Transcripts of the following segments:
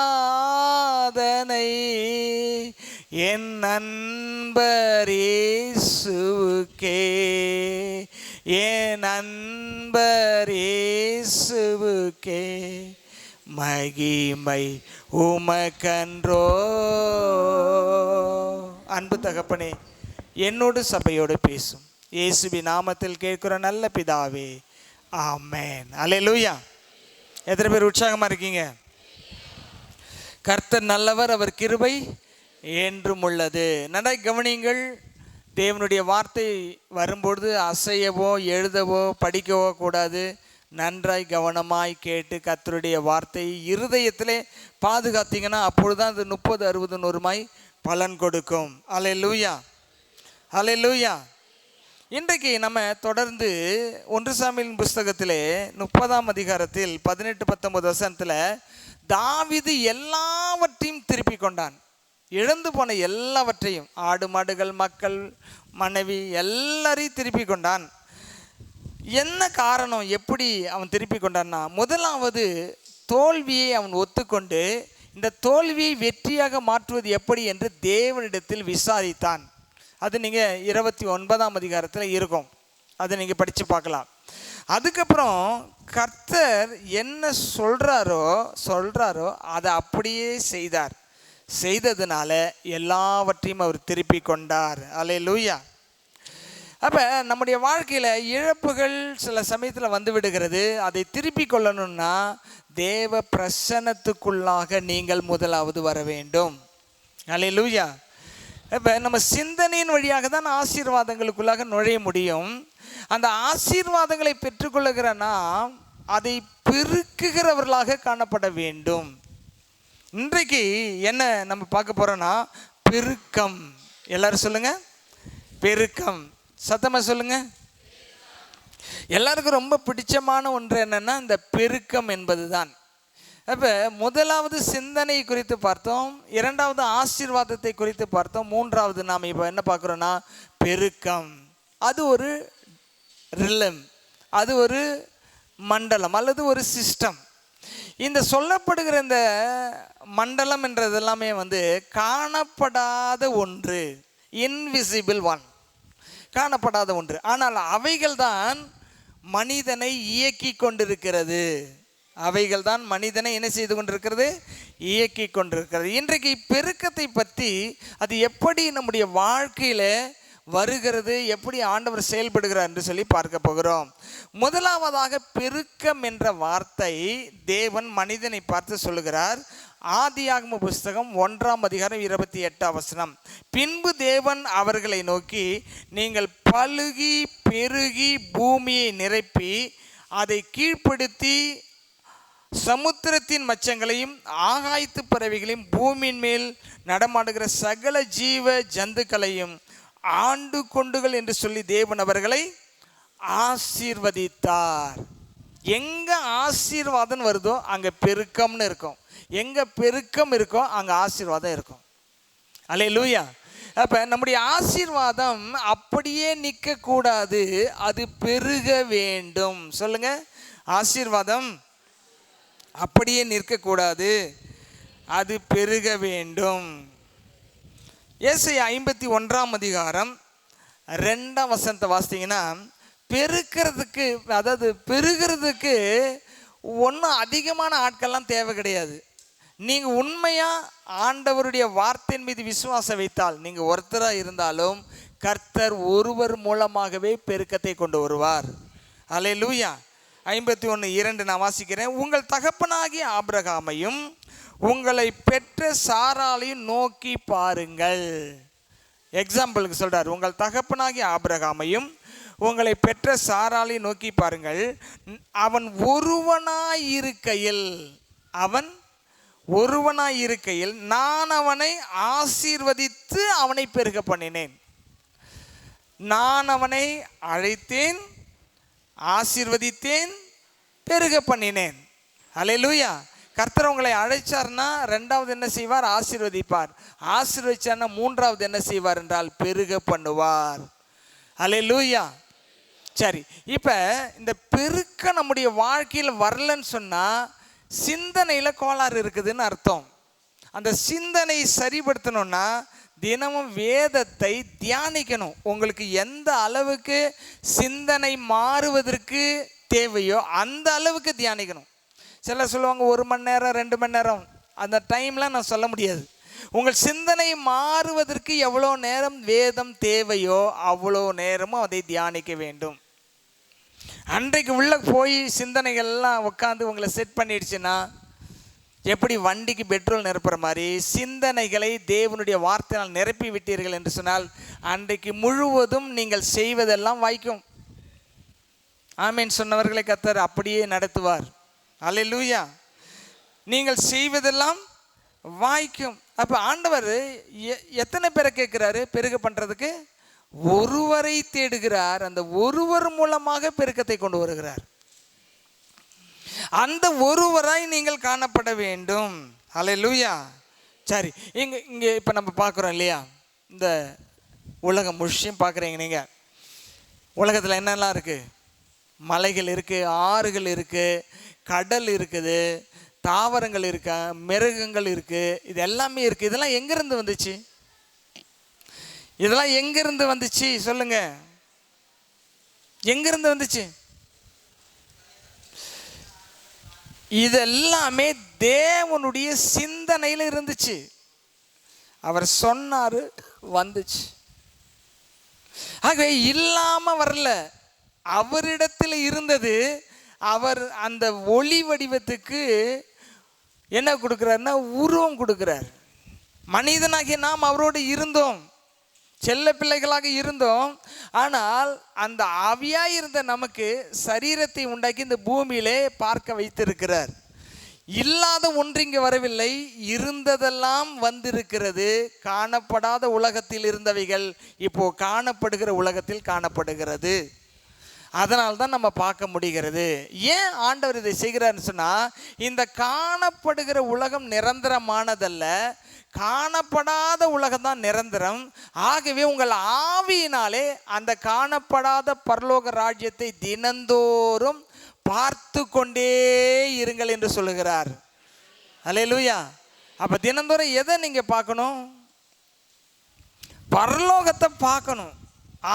ஆராதனை என் நண்பர் இயேசுவுக்கே, என் நண்பர் இயேசுவுக்கே, மகிமை உமக்கன்றோ. அன்பு தகப்பனே, என்னோடு சபையோடு பேசும் இயேசுவின் நாமத்தில் கேட்கிற நல்ல பிதாவே, ஆமென். அல்லேலூயா. எத்தனை பேர் உற்சாகமாக இருக்கீங்க? கர்த்தர் நல்லவர், அவர் கிருபை என்றும் உள்ளது. நன்றாய் கவனியுங்கள். தேவனுடைய வார்த்தை வரும்பொழுது அசையவோ எழுதவோ படிக்கவோ கூடாது. நன்றாய் கவனமாய் கேட்டு கர்த்தருடைய வார்த்தையை இருதயத்திலே பாதுகாத்தீங்கன்னா அப்பொழுதுதான் அது 30, 60, 100 பலன் கொடுக்கும். அல்லேலூயா, அல்லேலூயா. இன்றைக்கு நம்ம தொடர்ந்து 1 சாமுவேலின் புஸ்தகத்திலே 30ஆம் அதிகாரத்தில் 18, 19 வசனத்தில் தாவீது எல்லாவற்றையும் திருப்பி கொண்டான். இழந்து போன எல்லாவற்றையும், ஆடு மாடுகள், மக்கள், மனைவி, எல்லாரையும் திருப்பி கொண்டான். என்ன காரணம், எப்படி அவன் திருப்பி கொண்டான்னா, முதலாவது தோல்வியை அவன் ஒத்துக்கொண்டு இந்த தோல்வியை வெற்றியாக மாற்றுவது எப்படி என்று தேவனிடத்தில் விசாரித்தான். அது நீங்கள் 29ஆம் அதிகாரத்தில் இருக்கும், அதை நீங்கள் படித்து பார்க்கலாம். அதுக்கப்புறம் கர்த்தர் என்ன சொல்கிறாரோ அதை அப்படியே செய்தார். செய்ததுனால எல்லாவற்றையும் அவர் திருப்பி கொண்டார். அல்லேலூயா. அப்போ நம்முடைய வாழ்க்கையில் இழப்புகள் சில சமயத்தில் வந்து விடுகிறது. அதை திருப்பி கொள்ளணும்னா தேவ பிரசன்னத்துக்குள்ளாக நீங்கள் முதலாவது வர வேண்டும். அல்லேலூயா. இப்போ நம்ம சிந்தனையின் வழியாக தான் ஆசீர்வாதங்களுக்குள்ளாக நுழைய முடியும். அந்த ஆசீர்வாதங்களை பெற்றுக்கொள்ளுகிற நாம் அதை பெருக்குகிறவர்களாக காணப்பட வேண்டும். இன்றைக்கு என்ன நம்ம பார்க்க போகிறோன்னா பெருக்கம். எல்லாரும் சொல்லுங்க, பெருக்கம். சத்தமாக சொல்லுங்க. எல்லாருக்கும் ரொம்ப பிடிச்சமான ஒன்று என்னன்னா இந்த பெருக்கம் என்பது தான். அப்போ முதலாவது சிந்தனை குறித்து பார்த்தோம், இரண்டாவது ஆசீர்வாதத்தை குறித்து பார்த்தோம், மூன்றாவது நாம் இப்போ என்ன பார்க்குறோன்னா பெருக்கம். அது ஒரு ரிலம், அது ஒரு மண்டலம் அல்லது ஒரு சிஸ்டம். இந்த சொல்லப்படுகிற இந்த மண்டலம் என்றது எல்லாமே காணப்படாத ஒன்று, இன்விசிபிள் ஒன், காணப்படாத ஒன்று. ஆனால் அவைகள் தான் மனிதனை இயக்கி கொண்டிருக்கிறது. அவைகள் தான் மனிதனை என்ன செய்து கொண்டிருக்கிறது? இயக்கி கொண்டிருக்கிறது. இன்றைக்கு பெருக்கத்தை பற்றி அது எப்படி நம்முடைய வாழ்க்கையில் வருகிறது, எப்படி ஆண்டவர் செயல்படுகிறார் என்று சொல்லி பார்க்க போகிறோம். முதலாவதாக பெருக்கம் என்ற வார்த்தை தேவன் மனிதனை பார்த்து சொல்லுகிறார். ஆதியாகம புஸ்தகம் 1ஆம் அதிகாரம் 28ஆம் வசனம். பின்பு தேவன் அவர்களை நோக்கி, நீங்கள் பலுகி பெருகி பூமியை நிரப்பி அதை கீழ்ப்படுத்தி சமுத்திரத்தின் மச்சங்களையும் ஆகாயத்து பறவைகளையும் பூமியின் மேல் நடமாடுகிற சகல ஜீவ ஜந்துக்களையும் ஆண்டு கொண்டுகள் என்று சொல்லி தேவன் அவர்களை ஆசீர்வதித்தார். எங்க ஆசீர்வாதம் வருதோ அங்க பெருக்கம்னு இருக்கும், எங்க பெருக்கம் இருக்கோ அங்க ஆசீர்வாதம் இருக்கும். அல்லேலூயா. அப்ப நம்முடைய ஆசீர்வாதம் அப்படியே நிற்க கூடாது, அது பெருக வேண்டும். சொல்லுங்க, ஆசீர்வாதம் அப்படியே நிற்கக்கூடாது, அது பெருக வேண்டும். ஏசாயா 51ஆம் அதிகாரம் 2ஆம் வசனத்தை வாசித்தீங்கன்னா, பெருக்கிறதுக்கு, அதாவது பெருகிறதுக்கு ஒன்றும் அதிகமான ஆட்கள்லாம் தேவை கிடையாது. நீங்கள் உண்மையாக ஆண்டவருடைய வார்த்தையின் மீது விசுவாசம் வைத்தால், நீங்கள் ஒருத்தராக இருந்தாலும் கர்த்தர் ஒருவர் மூலமாகவே பெருக்கத்தை கொண்டு வருவார். அல்லேலூயா. 51:2 நான் வாசிக்கிறேன். உங்கள் தகப்பனாகிய ஆபிரகாமையும் உங்களை பெற்ற சாராளையும் நோக்கி பாருங்கள். எக்ஸாம்பிளுக்கு சொல்றார், உங்கள் தகப்பனாகிய ஆபிரகாமையும் உங்களை பெற்ற சாராளையும் நோக்கி பாருங்கள். அவன் ஒருவனாயிருக்கையில் நான் அவனை ஆசீர்வதித்து அவனை பெருக பண்ணினேன். நான் அவனை அழைத்தேன், ஆசீர்வதித்தேன், பெருக பண்ணினேன். அல்லேலூயா. கர்த்தர் உங்களை அழைச்சார்னா ரெண்டாவது என்ன செய்வார்? ஆசீர்வதிப்பார். ஆசீர்வதிச்சார்னா மூன்றாவது என்ன செய்வார் என்றால் பெருக பண்ணுவார். அல்லேலூயா. சரி, இப்போ இந்த பெருக்கம் நம்முடைய வாழ்க்கையில் வரலன்னு சொன்னால் சிந்தனையில் கோளாறு இருக்குதுன்னு அர்த்தம். அந்த சிந்தனை சரிப்படுத்தணும்னா தினமும் வேதத்தை தியானிக்கணும். உங்களுக்கு எந்த அளவுக்கு சிந்தனை மாறுவதற்கு தேவையோ அந்த அளவுக்கு தியானிக்கணும். சிலர் சொல்லுவாங்க 1 மணி நேரம் 2 மணி நேரம், அந்த டைம்லாம் நான் சொல்ல முடியாது. உங்கள் சிந்தனை மாறுவதற்கு எவ்வளோ நேரம் வேதம் தேவையோ அவ்வளோ நேரமும் அதை தியானிக்க வேண்டும். அன்றைக்கு உள்ள போய் சிந்தனைகள்லாம் உட்காந்து உங்களை செட் பண்ணிடுச்சுன்னா எப்படி வண்டிக்கு பெட்ரோல் நிரப்புற மாதிரி சிந்தனைகளை தேவனுடைய வார்த்தையால் நிரப்பி விட்டீர்கள் என்று சொன்னால் அன்றைக்கு முழுவதும் நீங்கள் செய்வதெல்லாம் வாய்க்கும். ஆமீன் சொன்னவர்களை கர்த்தர் அப்படியே நடத்துவார். அல்லேலூயா. நீங்கள் செய்வதெல்லாம் வாய்க்கும். அப்போ ஆண்டவர் எத்தனை பேரை கேட்குறாரு பெருக பண்ணுறதுக்கு? ஒருவரை தேடுகிறார். அந்த ஒருவர் மூலமாக பெருக்கத்தை கொண்டு வருகிறார். அந்த ஒருவராய் நீங்கள் காணப்பட வேண்டும். அல்லேலூயா. சரி, இங்கே இப்போ நம்ம பார்க்குறோம் இல்லையா, இந்த உலகம் முழுசும் பார்க்குறீங்க நீங்கள். உலகத்தில் என்னெல்லாம் இருக்குது? மலைகள் இருக்குது, ஆறுகள் இருக்குது, கடல் இருக்குது, தாவரங்கள் இருக்கா, மிருகங்கள் இருக்குது, இது எல்லாமே இருக்குது. இதெல்லாம் எங்கேருந்து வந்துச்சு? இதெல்லாம் எங்கேருந்து வந்துச்சு சொல்லுங்க? எங்கேருந்து வந்துச்சு? இதெல்லாமே தேவனுடைய சிந்தனையில் இருந்துச்சு. அவர் சொன்னார், வந்துச்சு. ஆகவே இல்லாமல் வரல, அவரிடத்தில் இருந்தது. அவர் அந்த ஒளி வடிவத்துக்கு என்ன கொடுக்குறாருன்னா உருவம் கொடுக்குறார். மனிதனாகிய நாம் அவரோடு இருந்தோம், செல்ல பிள்ளைகளாக இருந்தோம். ஆனால் அந்த ஆவியாக இருந்த நமக்கு சரீரத்தை உண்டாக்கி இந்த பூமியிலே பார்க்க வைத்திருக்கிறார். இல்லாத ஒன்று இங்கே வரவில்லை, இருந்ததெல்லாம் வந்திருக்கிறது. காணப்படாத உலகத்தில் இருந்தவைகள் இப்போ காணப்படுகிற உலகத்தில் காணப்படுகிறது. அதனால்தான் நம்ம பார்க்க முடிகிறது. ஏன் ஆண்டவர் இதை செய்கிறார்னு சொன்னால், இந்த காணப்படுகிற உலகம் நிரந்தரமானதல்ல, காணப்படாத உலகம் தான் நிரந்தரம். ஆகவே உங்கள் ஆவியினாலே அந்த காணப்படாத பரலோக ராஜ்யத்தை தினந்தோறும் பார்த்து கொண்டே இருங்கள் என்று சொல்லுகிறார். அல்லேலூயா. அப்போ தினந்தோறும் எதை நீங்கள் பார்க்கணும்? பரலோகத்தை பார்க்கணும்.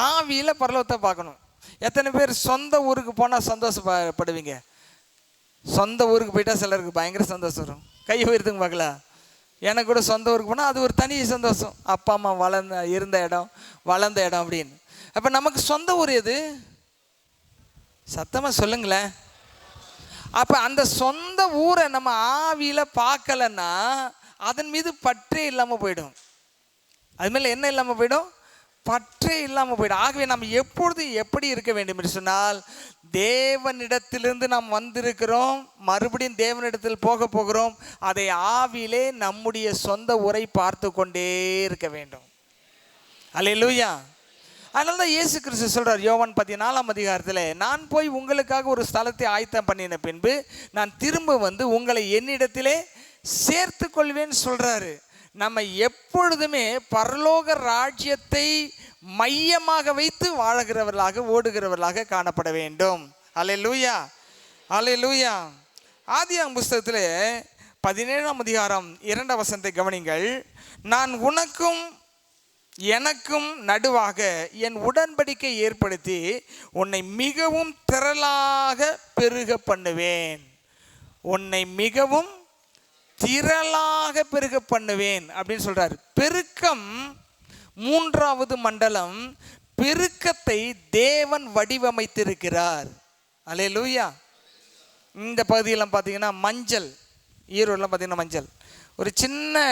ஆவியில் பரலோகத்தை பார்க்கணும். எத்தனை பேர் சொந்த ஊருக்கு போனால் சந்தோஷப்படுவீங்க? சொந்த ஊருக்கு போயிட்டால் சிலருக்கு பயங்கர சந்தோஷம் வரும். கை உயர்த்துங்க பார்க்கலாம். எனக்கு கூட சொந்த ஊருக்கு போனால் அது ஒரு தனி சந்தோஷம். அப்பா அம்மா இருந்த இடம், வளர்ந்த இடம் அப்படின்னு. அப்போ நமக்கு சொந்த ஊர் எது? சத்தமாக சொல்லுங்களேன். அப்போ அந்த சொந்த ஊரை நம்ம ஆவியில் பார்க்கலன்னா அதன் மீது பற்றே இல்லாமல் போயிடும். அது மேலே என்ன இல்லாமல் போயிடும்? பற்றே இல்லாமல் போயிடும். ஆகவே நாம் எப்பொழுது எப்படி இருக்க வேண்டும் என்று சொன்னால், தேவனிடத்திலிருந்து நாம் வந்திருக்கிறோம், மறுபடியும் தேவனிடத்தில் போகிறோம். அதை ஆவியிலே நம்முடைய சொந்த ஊரை பார்த்து கொண்டே இருக்க வேண்டும். அல்லேலூயா. அதனால தான் இயேசு கிறிஸ்து சொல்கிறார் யோவான் 14ஆம் அதிகாரத்தில், நான் போய் உங்களுக்காக ஒரு ஸ்தலத்தை ஆயத்தம் பண்ணின பின்பு நான் திரும்ப வந்து உங்களை என்னிடத்திலே சேர்த்து கொள்வேன்னு சொல்கிறாரு. நம்ம எப்பொழுதுமே பரலோக ராஜ்யத்தை மையமாக வைத்து வாழுகிறவர்களாக ஓடுகிறவர்களாக காணப்பட வேண்டும். அல்லேலூயா, அல்லேலூயா. ஆதியாகமம் புஸ்தகத்தில் 17ஆம் அதிகாரம் 2ஆம் வசனத்தை கவனிங்கள். நான் உனக்கும் எனக்கும் நடுவாக என் உடன்படிக்கை ஏற்படுத்தி உன்னை மிகவும் திரளாக பெருக பண்ணுவேன். உன்னை மிகவும் திரளாக பெருக பண்ணுவேன் அப்படின்னு சொல்றாரு. பெருக்கம் 3வது மண்டலம். பெருக்கத்தை தேவன் வடிவமைத்திருக்கிறார். அல்லேலூயா. இந்த பகுதியெல்லாம் பார்த்தீங்கன்னா மஞ்சள், ஈரோடெலாம் பார்த்தீங்கன்னா மஞ்சள் ஒரு சின்ன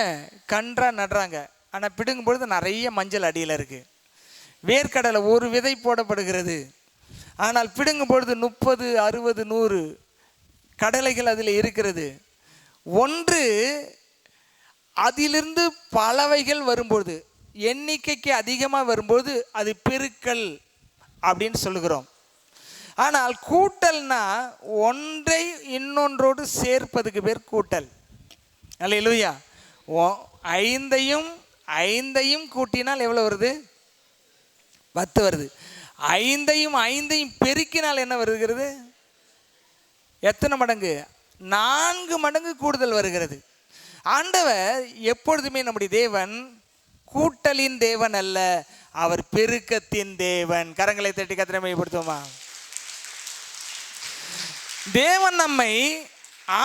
கன்றா நடுறாங்க. ஆனால் பிடுங்கும் பொழுது நிறைய மஞ்சள் அடியில் இருக்குது. வேர்க்கடலை ஒரு விதை போடப்படுகிறது. ஆனால் பிடுங்கும் பொழுது 30, 60, 100 கடலைகள் அதில் இருக்கிறது. ஒன்று அதிலிருந்து பலவைகள் வரும்போது, எண்ணிக்கைக்கு அதிகமாக வரும்போது அது பெருக்கல் அப்படின்னு சொல்லுகிறோம். ஆனால் கூட்டல்னா ஒன்றை இன்னொன்றோடு சேர்ப்பதுக்கு பேர் கூட்டல். அல்லேலூயா. 5ஐயும் கூட்டினால் எவ்வளோ வருது? 10 வருது. ஐந்தையும் ஐந்தையும் பெருக்கினால் என்ன வருகிறது? எத்தனை மடங்கு? 4 மடங்கு கூடுதல் வருகிறது. ஆண்டவர் எப்பொழுதுமே நம்முடைய தேவன் கூட்டலின் தேவன் அல்ல, அவர் பெருக்கத்தின் தேவன். கரங்களை தட்டி கர்த்தரை மகிமைப்படுத்துவோமா? தேவன் நம்மை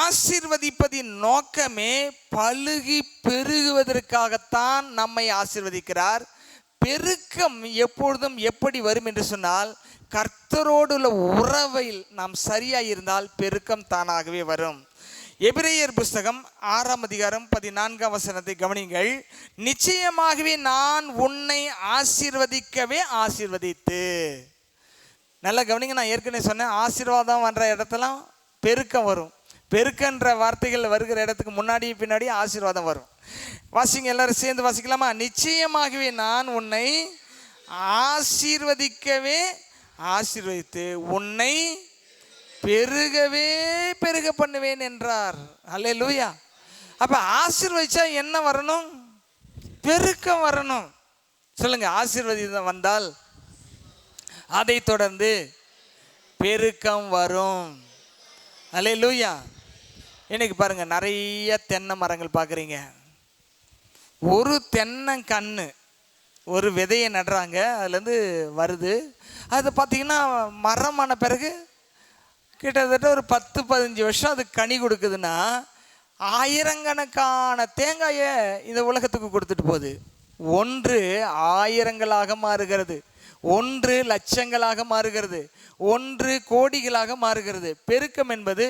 ஆசீர்வதிப்பதின் நோக்கமே பலுகி பெருகுவதற்காகத்தான் நம்மை ஆசீர்வதிக்கிறார். பெருக்கம் எப்பொழுதும் எப்படி வரும் என்று சொன்னால், கர்த்தரோடு உள்ள உறவில் நாம் சரியாக இருந்தால் பெருக்கம் தானாகவே வரும். எபிரேயர் புஸ்தகம் 6ஆம் அதிகாரம் 14ஆம் வசனத்தை கவனிங்கள். நிச்சயமாகவே நான் உன்னை ஆசீர்வதிக்கவே ஆசீர்வதித்து. நல்லா கவனிங்க. நான் ஏற்கனவே சொன்னேன், ஆசீர்வாதம் வர்ற இடத்துலாம் பெருக்கம் வரும். பெருக்கன்ற வார்த்தைகள் வருகிற இடத்துக்கு முன்னாடி பின்னாடி ஆசீர்வாதம் வரும். வாசிங்க, எல்லாரும் சேர்ந்து வாசிக்கலாமா? நிச்சயமாகவே நான் உன்னை ஆசீர்வதிக்கவே ஆசீர்வதித்து உன்னை பெருகவே பெருக பண்ணுவேன் என்றார். அல்லேலூயா. அப்ப ஆசீர்வதிச்சா என்ன வரணும்? பெருக்கம் வரணும். சொல்லுங்க, ஆசீர்வதிதம் வந்தால் அதை தொடர்ந்து பெருக்கம் வரும். அல்லேலூயா. இன்னைக்கு பாருங்க, நிறைய தென்னை மரங்கள் பார்க்குறீங்க. ஒரு தென்னங்கன்று ஒரு விதையை நடுறாங்க, அதுலேருந்து வருது. அது பார்த்திங்கன்னா மரமான பிறகு கிட்டத்தட்ட ஒரு 10-15 வருஷம் அது கனி கொடுக்குதுன்னா, ஆயிரக்கணக்கான தேங்காயை இந்த உலகத்துக்கு கொடுத்துட்டு போகுது. ஒன்று ஆயிரங்களாக மாறுகிறது, ஒன்று லட்சங்களாக மாறுகிறது, ஒன்று கோடிகளாக மாறுகிறது. பெருக்கம் என்பது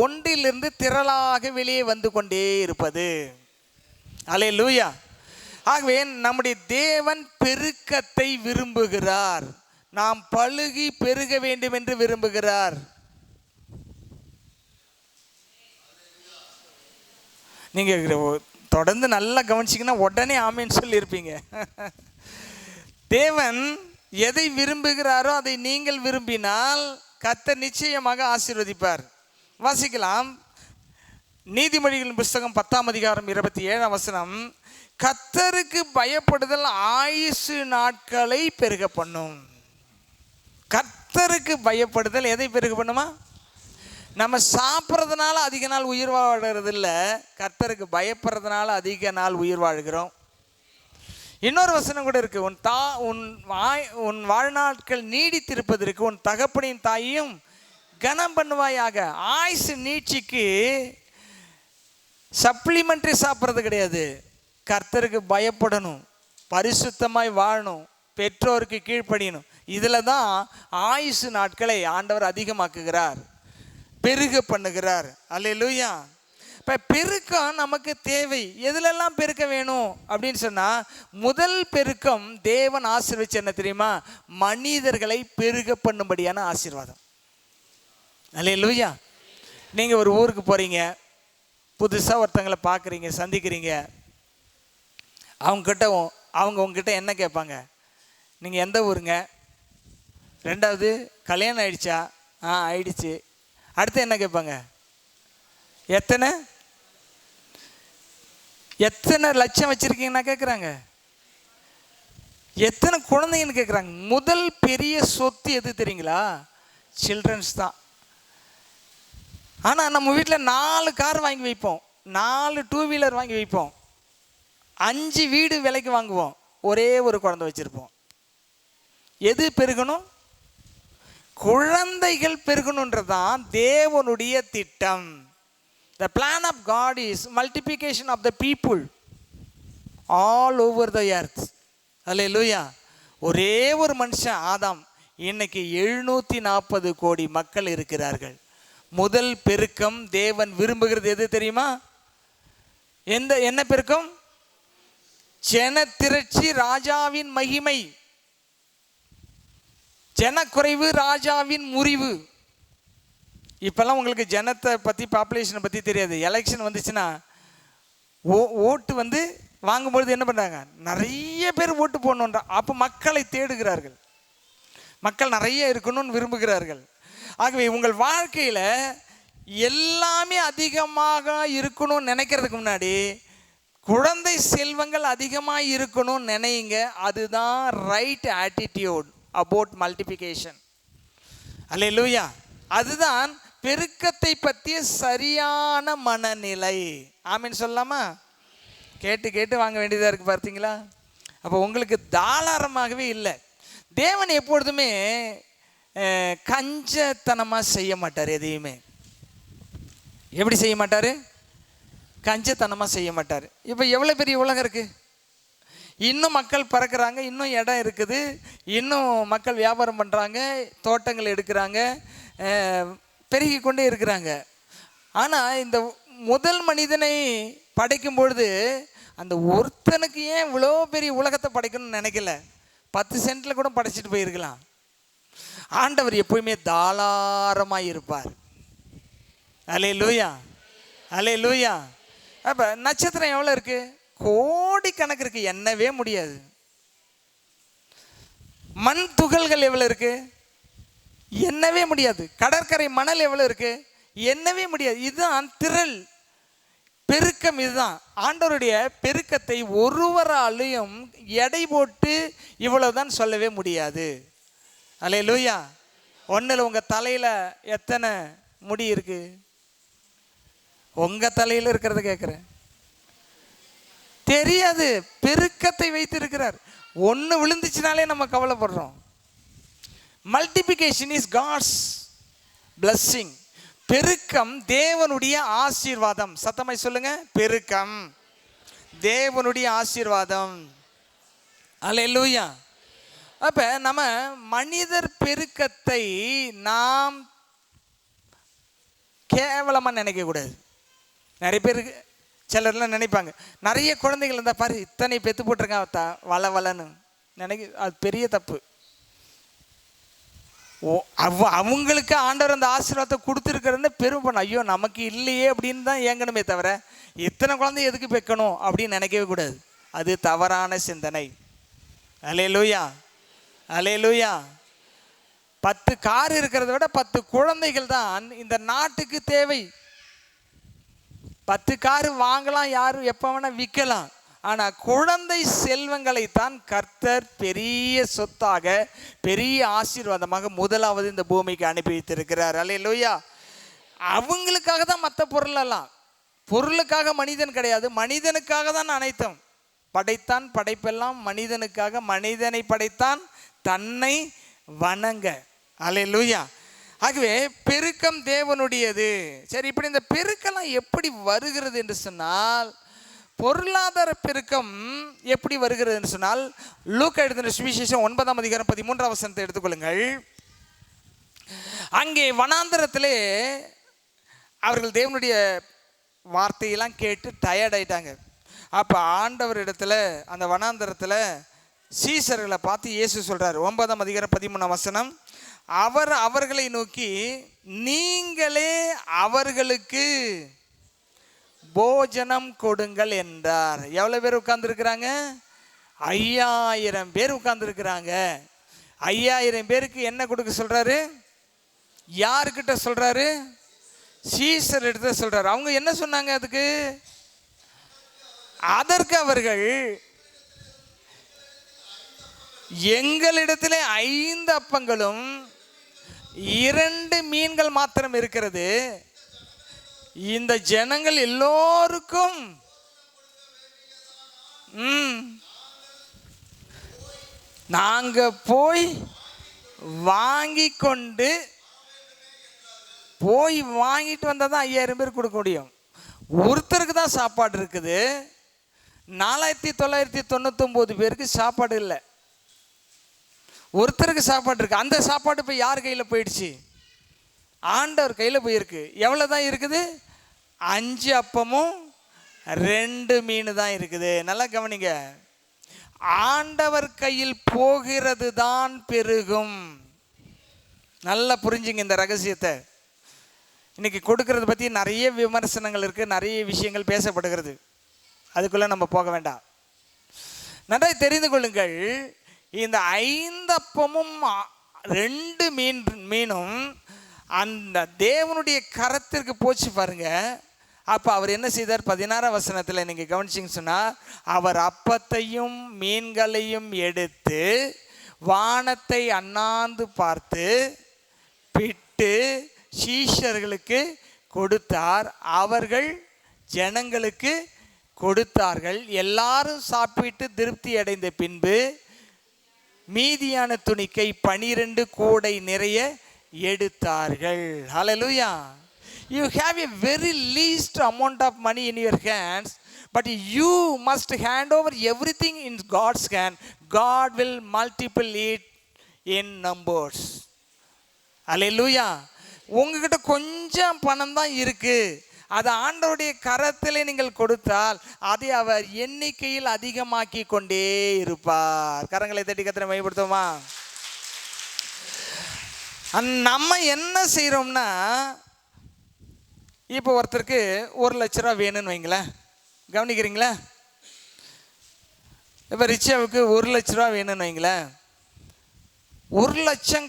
ஒன்றிலிருந்து திரளாக வெளியே வந்து கொண்டே இருப்பது. அல்லேலூயா. ஆகவே நம்முடைய தேவன் பெருக்கத்தை விரும்புகிறார். நாம் பலுகி பெருக வேண்டும் என்று விரும்புகிறார். நீங்க தொடர்ந்து நல்லா கவனிச்சிங்கன்னா உடனே ஆமேன்னு சொல்லியிருப்பீங்க. தேவன் எதை விரும்புகிறாரோ அதை நீங்கள் விரும்பினால் கர்த்தர் நிச்சயமாக ஆசீர்வதிப்பார். வாசிக்கலாம், நீதிமொழிகளின் புஸ்தகம் 10ஆம் அதிகாரம் 27ஆம் வசனம். கர்த்தருக்கு பயப்படுதல் ஆயுசு நாட்களை பெருக பண்ணும். கர்த்தருக்கு பயப்படுதல் எதை பெருக பண்ணுமா? நம்ம சாப்பிட்றதுனால அதிக நாள் உயிர் வாழறது இல்லை, கர்த்தருக்கு பயப்படுறதுனால அதிக நாள் உயிர் வாழ்கிறோம். இன்னொரு வசனம் கூட இருக்கு, உன் வாழ்நாட்கள் நீடித்திருப்பதற்கு உன் தகப்பனின் தாயையும் கனம் பண்ணுவாயாக. ஆயுசு நீட்சிக்கு சப்ளிமெண்ட்ரி சாப்பிட்றது கிடையாது. கர்த்தருக்கு பயப்படணும், பரிசுத்தமாய் வாழணும், பெற்றோருக்கு கீழ்ப்படியணும். இதில் தான் ஆயுசு நாட்களை ஆண்டவர் அதிகமாக்குகிறார், பெருக பண்ணுகிறார். அல்லேலூயா. இப்போ பெருக்கம் நமக்கு தேவை. எதுலெல்லாம் பெருக்க வேணும் அப்படின்னு சொன்னால், முதல் பெருக்கம் தேவன் ஆசீர்வதிச்சு என்ன தெரியுமா? மனிதர்களை பெருக பண்ணும்படியான ஆசீர்வாதம். அல்லேலூயா. நீங்கள் ஒரு ஊருக்கு போகிறீங்க, புதுசாக ஒருத்தங்களை பார்க்குறீங்க, சந்திக்கிறீங்க. அவங்க உங்ககிட்ட என்ன கேட்பாங்க? நீங்கள் எந்த ஊருங்க? ரெண்டாவது, கல்யாணம் ஆயிடுச்சா? ஆயிடுச்சு. அடுத்து என்ன கேட்பாங்க? எத்தனை லட்சம் வச்சுருக்கீங்கன்னா கேட்குறாங்க. எத்தனை குழந்தைங்கன்னு கேட்குறாங்க. முதல் பெரிய சொத்து எது தெரியுங்களா? சில்ட்ரன்ஸ் தான். ஆனால் நம்ம வீட்டில் 4 கார் வாங்கி வைப்போம், 4 2 வீலர் வாங்கி வைப்போம், 5 வீடு விலைக்கு வாங்குவோம், ஒரே ஒரு குழந்தை வச்சுருப்போம். எது பெருகணும்? குழந்தைகள் பெருகணுன்றது தான் தேவனுடைய திட்டம். The plan of God is multiplication of the people all over the earth. Hallelujah. ஒரே ஒரு மனுஷன் ஆதாம், இன்னைக்கு 740 கோடி மக்கள் இருக்கிறார்கள். முதல் பெருக்கம் தேவன் விரும்புகிறது எது தெரியுமா? என்ன பெருக்கம்? ஜன திரட்சி ராஜாவின் மகிமை, ஜனக்குறைவு ராஜாவின் முறிவு. இப்பெல்லாம் உங்களுக்கு ஜனத்தை பற்றி, பாப்புலேஷனை பற்றி தெரியாது. எலெக்ஷன் வந்துச்சுன்னா ஓட்டு வாங்கும்பொழுது என்ன பண்ணுறாங்க? நிறைய பேர் ஓட்டு போடணுன்ற, அப்போ மக்களை தேடுகிறார்கள், மக்கள் நிறைய இருக்கணும்னு விரும்புகிறார்கள். ஆகவே உங்கள் வாழ்க்கையில் எல்லாமே அதிகமாக இருக்கணும்னு நினைக்கிறதுக்கு முன்னாடி குழந்தை செல்வங்கள் அதிகமாக இருக்கணும்னு நினைங்க. அதுதான் right attitude. About multiplication. Hallelujah. அதுதான் பெருக்கத்தை பற்றிய சரியான மனநிலை. ஆமீன் சொல்லலாமா? கேட்டு கேட்டு வாங்க வேண்டியதாக இருக்குது பார்த்தீங்களா? அப்போ உங்களுக்கு தாராளமாகவே இல்லை. தேவன் எப்பொழுதுமே கஞ்சத்தனமாக செய்ய மாட்டார். எதையுமே எப்படி செய்ய மாட்டார்? கஞ்சத்தனமாக செய்ய மாட்டார். இப்போ எவ்வளோ பெரிய உலகம் இருக்குது, இன்னும் மக்கள் பறக்கிறாங்க, இன்னும் இடம் இருக்குது, இன்னும் மக்கள் வியாபாரம் பண்ணுறாங்க, தோட்டங்கள் எடுக்கிறாங்க, பெருகி கொண்டே இருக்கிறாங்க. ஆனால் இந்த முதல் மனிதனை படைக்கும் பொழுது அந்த ஒருத்தனுக்கு ஏன் இவ்வளோ பெரிய உலகத்தை படைக்கணும்னு நினைக்கல. 10 சென்டில் கூட படைச்சிட்டு போயிருக்கலாம். ஆண்டவர் எப்போயுமே தாராளமாக இருப்பார். அல்லேலூயா, அல்லேலூயா. அப்போ நட்சத்திரம் எவ்வளோ இருக்குது? கோடிக்கணக்கு இருக்குது, எண்ணவே முடியாது. மண் துகள்கள் எவ்வளோ இருக்குது? எண்ணவே முடியாது. கடற்கரை மணல் எவ்வளோ இருக்குது? எண்ணவே முடியாது. இதுதான் திரள் பெருக்கம். இதுதான் ஆண்டவருடைய பெருக்கத்தை ஒருவராலையும் எடை போட்டு இவ்வளவுதான் சொல்லவே முடியாது. அல்லேலூயா. ஒன்றில் உங்கள் தலையில் எத்தனை முடி இருக்கு? உங்கள் தலையில் இருக்கிறத கேட்குறேன். தெரியாது. பெருக்கத்தை வைத்து இருக்கிறார். ஒன்று விழுந்துச்சுனாலே நம்ம கவலைப்படுறோம். Multiplication is God's blessing. பெருக்கம் தேவனுடைய ஆசீர்வாதம். சத்தமாய் சொல்லுங்க, பெருக்கம் தேவனுடைய ஆசீர்வாதம். அல்லேலூயா. அப்ப நம்ம மனிதர் பெருக்கத்தை நாம் கேவலமா நினைக்க கூடாது. நிறைய பேருக்கு சிலர்லாம் நினைப்பாங்க, நிறைய குழந்தைகள் இருந்தால் பாரு இத்தனை பெத்து போட்டிருக்காங்க வள வளன்னு நினைக்க. அது பெரிய தப்பு. அவங்களுக்கு ஆண்டவர் அந்த ஆசீர்வாதத்தை கொடுத்துருக்கிறத பெரும் பண்ண, ஐயோ நமக்கு இல்லையே அப்படின்னு தான் ஏங்கணுமே தவிர இத்தனை குழந்தை எதுக்கு வைக்கணும் அப்படின்னு நினைக்கவே கூடாது. அது தவறான சிந்தனை. அல்லேலூயா, அல்லேலூயா. 10 கார் இருக்கிறத விட 10 குழந்தைகள் தான் இந்த நாட்டுக்கு தேவை. 10 கார் வாங்கலாம், யாரும் எப்போ வேணால் விற்கலாம். ஆனால் குழந்தை செல்வங்களை தான் கர்த்தர் பெரிய சொத்தாக, பெரிய ஆசீர்வாதமாக முதலாவது இந்த பூமிக்கு அனுப்பி வைத்திருக்கிறார். அல்லேலூயா. அவங்களுக்காக தான் மற்ற பொருளெல்லாம். பொருளுக்காக மனிதன் கிடையாது, மனிதனுக்காக தான் அனைத்தும். படைத்தான் படைப்பெல்லாம் மனிதனுக்காக, மனிதனை படைத்தான் தன்னை வணங்க. அல்லேலூயா. ஆகவே பெருக்கம் தேவனுடையது. சரி, இப்படி இந்த பெருக்கெல்லாம் எப்படி வருகிறது என்று சொன்னால், பொருளாதார பெருக்கம் எப்படி வருகிறது என்று சொன்னால், லூக்கா எழுதின சுவிசேஷம் 9ஆம் அதிகாரம் 13ஆம் வசனத்தை எடுத்துக்கொள்ளுங்கள். அங்கே வனாந்தரத்திலே அவர்கள் தேவனுடைய வார்த்தையெல்லாம் கேட்டு டயர்ட் ஆயிட்டாங்க. அப்போ ஆண்டவர் இடத்துல அந்த வனாந்தரத்தில் சீசர்களை பார்த்து இயேசு சொல்கிறார். 9ஆம் அதிகாரம் 13ஆம் வசனம், அவர் அவர்களை நோக்கி, நீங்களே அவர்களுக்கு போஜனம் கொடுங்கள் என்றார். எவ்வளோ பேர் உட்கார்ந்துருக்கிறாங்க? 5000 பேர் உட்கார்ந்துருக்கிறாங்க. 5000 பேருக்கு என்ன கொடுக்க சொல்கிறாரு? யாருக்கிட்ட சொல்கிறாரு? சீசர் எடுத்து சொல்கிறாரு. அவங்க என்ன சொன்னாங்க அதுக்கு? அதற்கு அவர்கள், எங்களிடத்தில் 5 அப்பங்களும் 2 மீன்கள் மாத்திரம் இருக்கிறது, இந்த ஜனங்கள் எல்லோருக்கும் நாங்க போய் வாங்கிட்டு வந்தால் தான் 5000 பேர் கொடுக்க முடியும். ஒருத்தருக்கு தான் சாப்பாடு இருக்குது. 4999 பேருக்கு சாப்பாடு இல்லை. ஒருத்தருக்கு சாப்பாடு இருக்கு. அந்த சாப்பாடு இப்போ யார் கையில் போயிடுச்சு? ஆண்டவர் கையில் போயிருக்கு. எவ்வளோ தான் இருக்குது? 5 அப்பமும் 2 மீன் தான் இருக்குது. நல்லா கவனிங்க. ஆண்டவர் கையில் போகிறது தான் பெருகும். நல்லா புரிஞ்சுங்க இந்த ரகசியத்தை. இன்னைக்கு கொடுக்கறத பற்றி நிறைய விமர்சனங்கள் இருக்குது, நிறைய விஷயங்கள் பேசப்படுகிறது. அதுக்குள்ளே நம்ம போக வேண்டாம். நன்றாக தெரிந்து கொள்ளுங்கள், இந்த 5 அப்பமும் 2 மீனும் அந்த தேவனுடைய கரத்திற்கு போச்சு பாருங்க. அப்போ அவர் என்ன செய்தார்? 16ஆம் வசனத்தில் நீங்கள் கவனிச்சிங்க சொன்னால், அவர் அப்பத்தையும் மீன்களையும் எடுத்து வானத்தை அண்ணாந்து பார்த்து பிட்டு சீஷர்களுக்கு கொடுத்தார். அவர்கள் ஜனங்களுக்கு கொடுத்தார்கள். எல்லாரும் சாப்பிட்டு திருப்தி அடைந்த பின்பு மீதியான துணிக்கை 12 கூடை நிறைய எடுத்தார்கள். ஹல்லேலூயா. You have a very least amount of money in your hands, but you must hand over everything in God's hand. God will multiply it in numbers. ஹல்லேலூயா. உங்ககிட்ட கொஞ்சம் பணம் தான் இருக்கு, அதை ஆண்டவருடைய கரத்தில் நீங்கள் கொடுத்தால் அதை அவர் எண்ணிக்கையில் அதிகமாக்கி கொண்டே இருப்பார். கரங்களை தட்டி கர்த்தரை மகிமைப்படுத்துவோமா? நம்ம என்ன செய்கிறோம்னா, இப்போ ஒருத்தருக்கு 1,00,000 ரூபா வேணும்னு வைங்களேன், கவனிக்கிறீங்களா? இப்போ ரிச்சாவுக்கு 1,00,000 ரூபா வேணும்னு வைங்களேன். 1,00,000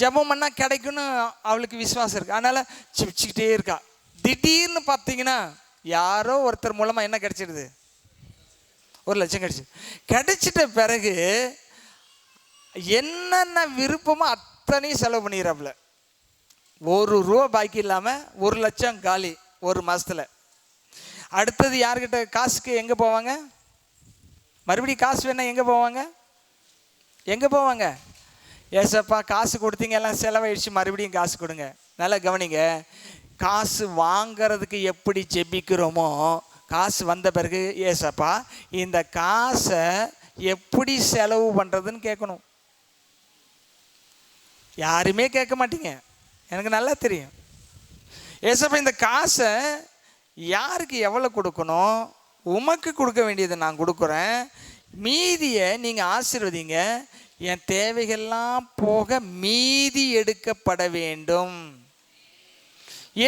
ஜபம் பண்ணால் கிடைக்குன்னு அவளுக்கு விசுவாசம் இருக்குது, அதனால் சிப்பிச்சுக்கிட்டே இருக்கா. திடீர்னு பார்த்தீங்கன்னா யாரோ ஒருத்தர் மூலமாக என்ன கிடைச்சிடுது? 1,00,000 கிடைச்சிட்ட பிறகு என்னென்ன விருப்பமோ அத்தனையும் செலவு பண்ணிடுறாப்புல. 1 ரூபா பாக்கி இல்லாமல் 1,00,000 காலி ஒரு மாதத்தில். அடுத்தது யார்கிட்ட காசுக்கு எங்கே போவாங்க? மறுபடியும் காசு வேணா எங்கே போவாங்க? எங்கே போவாங்க? ஏசப்பா காசு கொடுத்தீங்க, எல்லாம் செலவாயிடுச்சு, மறுபடியும் காசு கொடுங்க. நல்லா கவனிங்க. காசு வாங்கிறதுக்கு எப்படி ஜெபிக்கிறோமோ, காசு வந்த பிறகு ஏசப்பா இந்த காசை எப்படி செலவு பண்ணுறதுன்னு கேட்கணும். யாருமே கேட்க மாட்டீங்க, எனக்கு நல்லா தெரியும். ஏசப்பா இந்த காசை யாருக்கு எவ்வளோ கொடுக்கணும், உமக்கு கொடுக்க வேண்டியதை நான் கொடுக்குறேன், மீதியை நீங்கள் ஆசீர்வதிங்க, என் தேவைகள்லாம் போக மீதி எடுக்கப்பட வேண்டும்.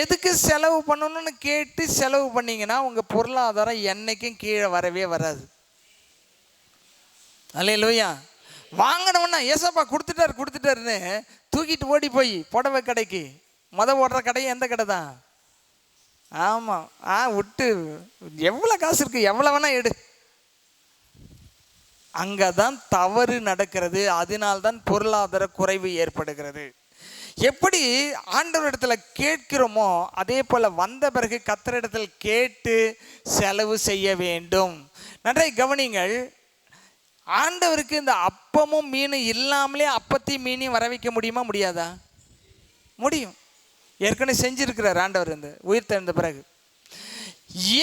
எதுக்கு செலவு பண்ணணும்னு கேட்டு செலவு பண்ணிங்கன்னா உங்கள் பொருளாதாரம் என்னைக்கும் கீழே வரவே வராது. அல்லேலூயா. வாங்கினோன்னா ஏசப்பா கொடுத்துட்டாருன்னு தூக்கிட்டு ஓடி போய் புடவை கடைக்கு, ஓடுற கடை எந்த கடை தான்? ஆமாம், விட்டு எவ்வளோ காசு இருக்குது எவ்வளோ வேணா எடு. அங்கே தான் தவறு நடக்கிறது. அதனால்தான் பொருளாதார குறைவு ஏற்படுகிறது. எப்படி ஆண்டவரிடத்தில் கேட்கிறோமோ அதே போல் வந்த பிறகு கர்த்தரிடத்தில் கேட்டு செலவு செய்ய வேண்டும். நன்றாய் கவனிங்கள். ஆண்டவருக்கு இந்த அப்பமும் மீனும் இல்லாமலே அப்பத்தையும் மீனையும் வர வைக்க முடியுமா? முடியாதா? முடியும். ஏற்கனவே செஞ்சிருக்கிறார் ஆண்டவர் இந்த உயிர் தெழுந்த பிறகு.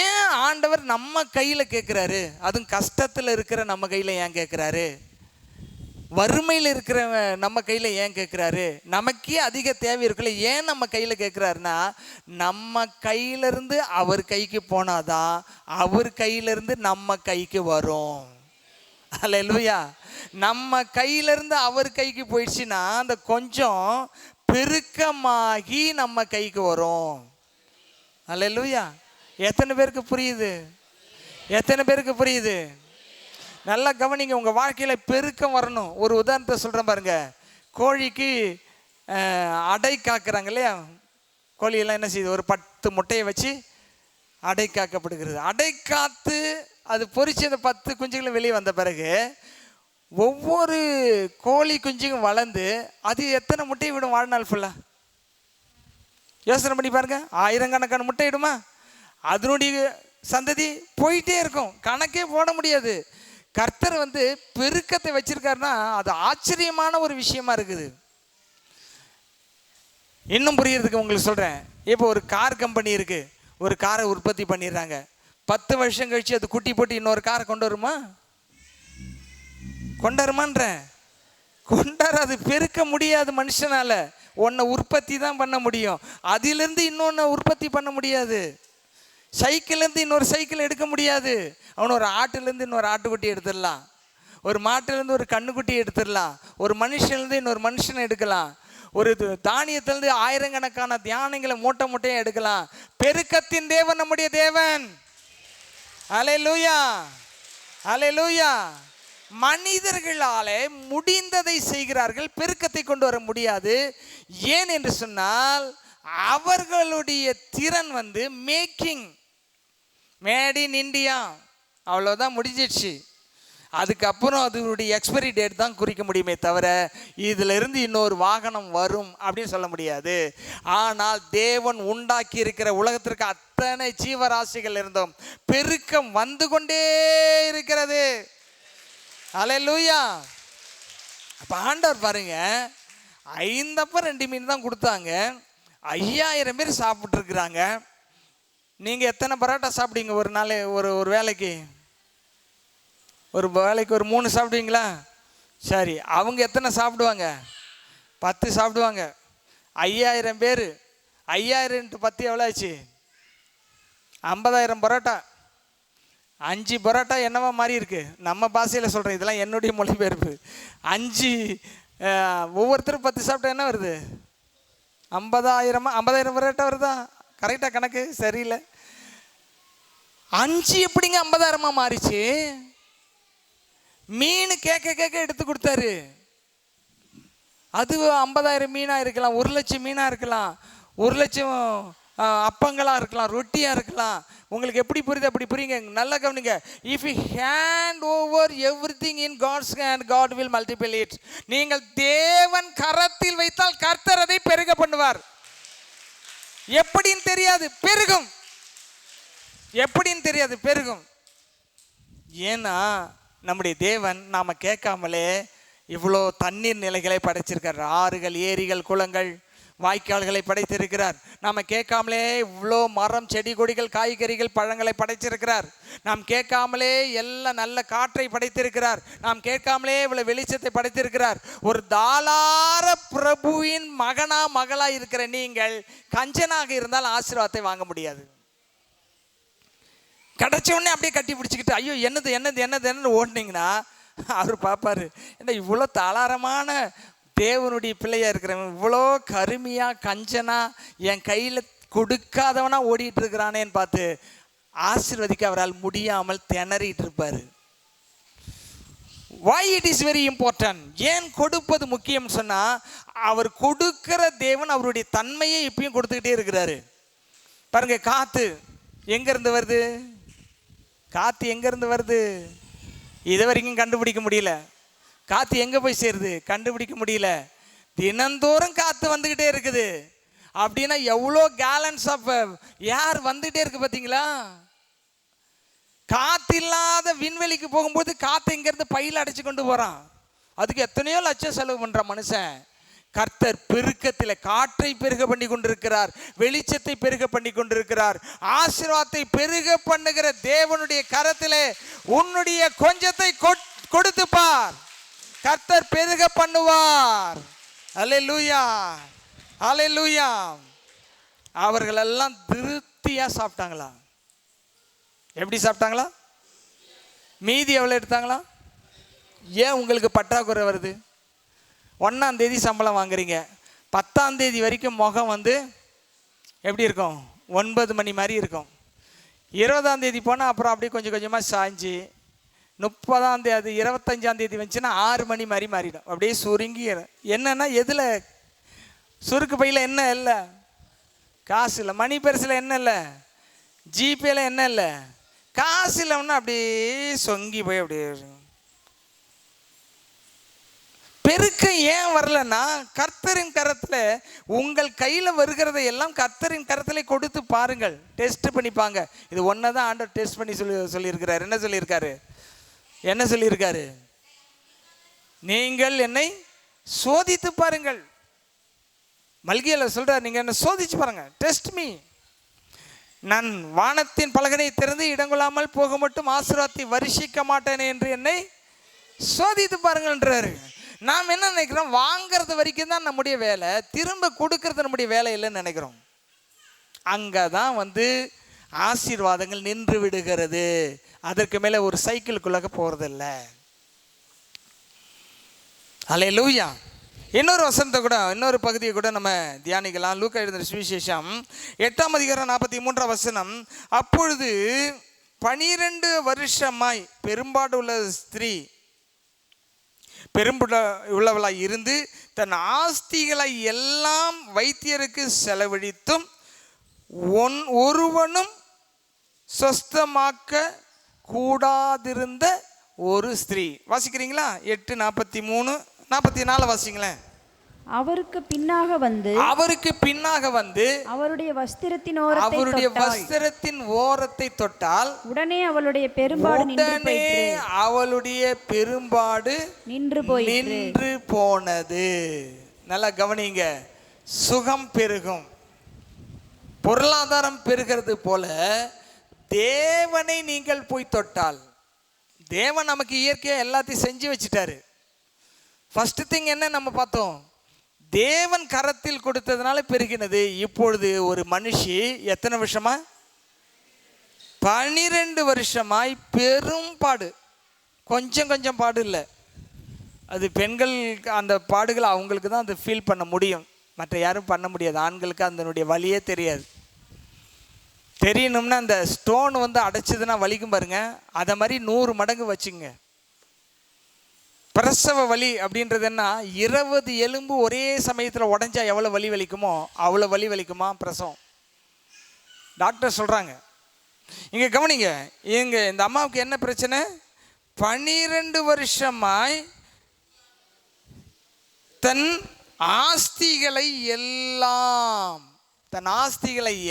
ஏன் ஆண்டவர் நம்ம கையில் கேட்குறாரு? அதுவும் கஷ்டத்தில் இருக்கிற நம்ம கையில் ஏன் கேட்குறாரு? வறுமையில் இருக்கிற நம்ம கையில் ஏன் கேட்குறாரு? நமக்கே அதிக தேவை இருக்குல்ல, ஏன் நம்ம கையில் கேட்குறாருன்னா, நம்ம கையிலேருந்து அவர் கைக்கு போனாதான் அவர் கையிலேருந்து நம்ம கைக்கு வரும். அல்லேலூயா. நம்ம கையிலேருந்து அவர் கைக்கு போயிடுச்சுன்னா அந்த கொஞ்சம் பெருக்கமாகி நம்ம கைக்கு வரும். அல்லேலூயா. எத்தனை பேருக்கு புரியுது? எத்தனை பேருக்கு புரியுது? நல்லா கவனிங்க. உங்கள் வாழ்க்கையில் பெருக்கம் வரணும். ஒரு உதாரணத்தை சொல்கிறேன் பாருங்க. கோழிக்கு அடை காக்குறாங்க இல்லையா? கோழியெல்லாம் என்ன செய்யுது? ஒரு 10 முட்டையை வச்சு அடை காக்கப்படுகிறது. அடை காத்து அது பொறிச்சு அந்த 10 குஞ்சுகளும் வெளியே வந்த பிறகு ஒவ்வொரு கோழி குஞ்சுக்கும் வளர்ந்து அது எத்தனை முட்டையை விடும் வாழ்நாள் ஃபுல்லாக? யோசனை பண்ணி பாருங்க. 1000கணக்கான முட்டை இடுமா? அதனுடைய சந்ததி போயிட்டே இருக்கும், கணக்கே போட முடியாது. கர்த்தர் பெருக்கத்தை வச்சிருக்காருன்னா அது ஆச்சரியமான ஒரு விஷயமா இருக்குது. இன்னும் புரியறதுக்கு உங்களுக்கு சொல்கிறேன். இப்போ ஒரு கார் கம்பெனி இருக்குது, ஒரு காரை உற்பத்தி பண்ணிடுறாங்க. 10 வருஷம் கழிச்சு அது குட்டி போட்டு இன்னொரு காரை கொண்டு வருமா? கொண்டாருமான்ற கொண்டாராது. பெருக்க முடியாது மனுஷனால. ஒன்றை உற்பத்தி தான் பண்ண முடியும், அதிலிருந்து இன்னொன்று உற்பத்தி பண்ண முடியாது. சைக்கிள்லேருந்து இன்னொரு சைக்கிள் எடுக்க முடியாது. அவன் ஒரு ஆட்டுலேருந்து இன்னொரு ஆட்டுக்குட்டி எடுத்துடலாம், ஒரு மாட்டுலேருந்து ஒரு கண்ணுக்குட்டி எடுத்துடலாம், ஒரு மனுஷன்லேருந்து இன்னொரு மனுஷனை எடுக்கலாம், ஒரு தானியத்திலேருந்து 1000கணக்கான தியானங்களை மூட்டை மூட்டையும் எடுக்கலாம். பெருக்கத்தின் தேவன் நம்முடைய தேவன். அல்லேலூயா, அல்லேலூயா. மனிதர்களாலே முடிந்ததை செய்கிறார்கள், பெருக்கத்தை கொண்டு வர முடியாது. ஏன் என்று சொன்னால் அவர்களுடைய திறன் மேக்கிங், மேட் இன் இந்தியா, அவ்வளோதான், முடிஞ்சிடுச்சு. அதுக்கப்புறம் அதனுடைய எக்ஸ்பைரி டேட் தான் குறிக்க முடியுமே தவிர இதிலிருந்து இன்னொரு வாகனம் வரும் அப்படின்னு சொல்ல முடியாது. ஆனால் தேவன் உண்டாக்கி இருக்கிற உலகத்திற்கு அத்தனை ஜீவராசிகள் இருந்தும் பெருக்கம் வந்து கொண்டே இருக்கிறது. அல்லேலூயா. அப்போ ஆண்டவர் பாருங்க, 5 அப்பம் 2 மீன் தான் கொடுத்தாங்க, 5000 பேர் சாப்பிட்ருக்குறாங்க. நீங்கள் எத்தனை பரோட்டா சாப்பிடுவீங்க ஒரு நாள்? ஒரு வேலைக்கு ஒரு 3 சாப்பிடுவீங்களா? சரி, அவங்க எத்தனை சாப்பிடுவாங்க? 10 சாப்பிடுவாங்க. 5000 பேர், 5000 × 10 எவ்வளோ ஆச்சு? 50,000 பரோட்டா. 5 பரோட்டா என்னவா மாறி இருக்கு? நம்ம பாஷையில் சொல்கிறேன், இதெல்லாம் என்னுடைய மொழிபெயர்ப்பு. 5 ஒவ்வொருத்தரும் 10 சாப்பிட்டா என்ன வருது? 50,000 பரோட்டா வருதா? கரெக்டாக கணக்கு சரியில்லை. 5 எப்படிங்க 50,000 மாறிச்சு? மீன் கேட்க எடுத்து கொடுத்தாரு. அது 50,000 மீனாக இருக்கலாம், 1,00,000 மீனாக இருக்கலாம், 1,00,000 அப்பங்களாக இருக்கலாம், ரொட்டியாக இருக்கலாம். உங்களுக்கு எப்படி புரியுது அப்படி புரியுங்க. நல்லா கவனிங்க. If you hand over everything in God's hand, God will multiple it. நீங்கள் தேவன் கரத்தில் வைத்தால் கர்த்தர் அதை பெருக பண்ணுவார். எப்படின்னு தெரியாது, பெருகும். எப்படின்னு தெரியாது, பெருகும். ஏன்னா நம்முடைய தேவன் நாம கேட்காமலே இவ்வளோ தண்ணீர் நிலைகளை படைச்சிருக்கார். ஆறுகள், ஏரிகள், குளங்கள், வாய்க்கால்களை படைத்திருக்கிறார். நாம் கேட்காமலே இவ்வளோ மரம், செடி, கொடிகள், காய்கறிகள், பழங்களை படைத்திருக்கிறார். நாம் கேட்காமலே எல்லாம் நல்ல காற்றை படைத்திருக்கிறார். நாம் கேட்காமலே இவ்வளோ வெளிச்சத்தை படைத்திருக்கிறார். ஒரு தாளார பிரபுவின் மகளா இருக்கிற நீங்கள் கஞ்சனாக இருந்தால் ஆசீர்வாதத்தை வாங்க முடியாது. கிடைச்ச உடனே அப்படியே கட்டி பிடிச்சிக்கிட்டு ஐயோ என்னது ஓடினீங்கன்னா அவர் பார்ப்பாரு, என்ன இவ்வளோ தாளாரமான தேவனுடைய பிள்ளையா இருக்கிறவன் இவ்வளோ கருமையா கஞ்சனா என் கையில் கொடுக்காதவனா ஓடிட்டு இருக்கிறானேன்னு பார்த்து ஆசீர்வதிக்க அவரால் முடியாமல் திணறிட்டு இருப்பாரு. why it is very important? ஏன் கொடுப்பது முக்கியம் சொன்னா, அவர் கொடுக்கிற தேவன் அவருடைய தன்மையை இப்பயும் கொடுத்துக்கிட்டே இருக்கிறாரு. பாருங்க, காத்து எங்கிருந்து வருது? காத்து எங்கிருந்து வருது? இது வரைக்கும் கண்டுபிடிக்க முடியல. காத்து எங்க போய் சேருது? கண்டுபிடிக்க முடியல. தினந்தோறும் காத்து வந்துகிட்டே இருக்குது. அப்படின்னா எவ்வளோ கேலன்ஸ் ஆஃப் ஏர் வந்துட்டே இருக்கு பார்த்தீங்களா? காத்து இல்லாத விண்வெளிக்கு போகும்போது காத்து எங்கிருந்து பையில் அடைச்சு கொண்டு போறான். அதுக்கு எத்தனையோ லட்சம் செலவு பண்ற மனுஷன். கர்த்தர் பெருக்கத்தில் காற்றை பெருக பண்ணி கொண்டிருக்கிறார், வெளிச்சத்தை பெருக பண்ணி கொண்டிருக்கிறார். ஆசீர்வாதத்தை பெருக பண்ணுகிற தேவனுடைய கரத்திலே உன்னுடைய கொஞ்சத்தை கொடுத்து பார், கர்த்தர் பெருக பண்ணுவார். அல்லேலூயா, அல்லேலூயா. அவர்கள் எல்லாம் திருப்தியா சாப்பிட்டாங்களா? எப்படி சாப்பிட்டாங்களா? மீதி எவ்வளோ எடுத்தாங்களா? ஏன் உங்களுக்கு பற்றாக்குறை வருது? 1ஆம் தேதி சம்பளம் வாங்குறீங்க, 10ஆம் தேதி வரைக்கும் முகம் எப்படி இருக்கும்? 9 மணி மாதிரி இருக்கும். 20ஆம் தேதி போனால் அப்புறம் அப்படியே கொஞ்சம் கொஞ்சமாக சாய்ஞ்சி, 30ஆம் தேதி 25ஆம் தேதி வந்துச்சுன்னா 6 மணி மாதிரி மாறிடும். அப்படியே சுருங்கி. என்னன்னா எதில்? சுருக்கு பையில் என்ன இல்லை? காசு இல்லை. மணி பெருசில் என்ன இல்லை? ஜிபேல என்ன இல்லை? காசு இல்லைன்னா அப்படியே சொங்கி போய் அப்படியே. பெருக்கம் ஏன் வரலன்னா, கர்த்தரின் கரத்தில் உங்கள் கையில் வருகிறதை எல்லாம் கர்த்தரின் கரத்தில் கொடுத்து பாருங்கள், டெஸ்ட் பண்ணிப்பாங்க. இது ஒன்றை தான் ஆண்டவர் டெஸ்ட் பண்ணி சொல்லியிருக்கிறார். என்ன சொல்லியிருக்காரு? நீங்கள் என்னை சோதித்து பாருங்கள். மல்கியில் சொல்றார், நீங்கள் என்ன சோதிச்சு பாருங்க, டெஸ்ட் மீ. நான் வானத்தின் பலகனை திறந்து இடங்கொள்ளாமல் போக மட்டும் ஆசீர்வாதத்தை வருஷிக்க மாட்டேன் என்று என்னை சோதித்து பாருங்கன்றாரு. நாம் என்ன நினைக்கிறோம்? வாங்கிறது வரைக்கும் தான் நம்முடைய வேலை, திரும்ப கொடுக்கறது நம்முடைய வேலை இல்லைன்னு நினைக்கிறோம். அங்கே தான் ஆசீர்வாதங்கள் நின்று விடுகிறது. அதற்கு மேலே ஒரு சைக்கிளுக்குள்ளாக போகிறதில்ல. அல்லேலூயா. இன்னொரு வசனத்தை கூட, இன்னொரு பகுதியை கூட நம்ம தியானிக்கலாம். லூக்கா எழுதின சுவிசேஷம் 8ஆம் அதிகாரம் 43ஆம் வசனம். அப்பொழுது 12 வருஷமாய் பெரும்பாடு உள்ள ஸ்திரீ உள்ளவளாய் இருந்து தன் ஆஸ்திகளை எல்லாம் வைத்தியருக்கு செலவழித்தும் ஒருவனும் சொஸ்தமாக்க கூடாதிருந்த ஒரு ஸ்திரீ. வாசிக்கிறீங்களா? 8:43 44 வாசிங்களேன். அவருக்கு பின்னாக வந்து அவருடைய வஸ்திரத்தின் ஓரத்தை தொட்டால் உடனே அவளுடைய பெரும்பாடு நின்று போனது. நல்லா கவனிங்க. சுகம் பெருகும், பொருளாதாரம் பெருகிறது போல தேவனை நீங்கள் போய் தொட்டால், தேவன் நமக்கு இயற்கையா எல்லாத்தையும் செஞ்சு வச்சுட்டாரு. ஃபர்ஸ்ட் திங் என்ன நம்ம பார்த்தோம்? தேவன் கரத்தில் கொடுத்ததுனால பெருகினது. இப்பொழுது ஒரு மனுஷி எத்தனை வருஷமா? 12 வருஷமாய் பெரும் பாடு. கொஞ்சம் பாடு இல்லை, அது பெண்கள் அந்த பாடுகளை அவங்களுக்கு தான் அதை ஃபீல் பண்ண முடியும், மற்ற யாரும் பண்ண முடியாது. ஆண்களுக்கு அதனுடைய வலியே தெரியாது. தெரியணும்னா அந்த ஸ்டோன் வந்து அடைச்சதுன்னா வலிக்கும் பாருங்க, அதை மாதிரி 100 மடங்கு வச்சுங்க. பிரசவ வலி அப்படின்றது என்ன? 20 எலும்பு ஒரே சமயத்தில் உடஞ்சா எவ்வளோ வலி வலிக்குமோ அவ்வளோ வலி வலிக்குமா பிரசவம். டாக்டர் சொல்கிறாங்க. இங்கே கவனிங்க, இந்த அம்மாவுக்கு என்ன பிரச்சனை? 12 வருஷமாய் தன் ஆஸ்திகளை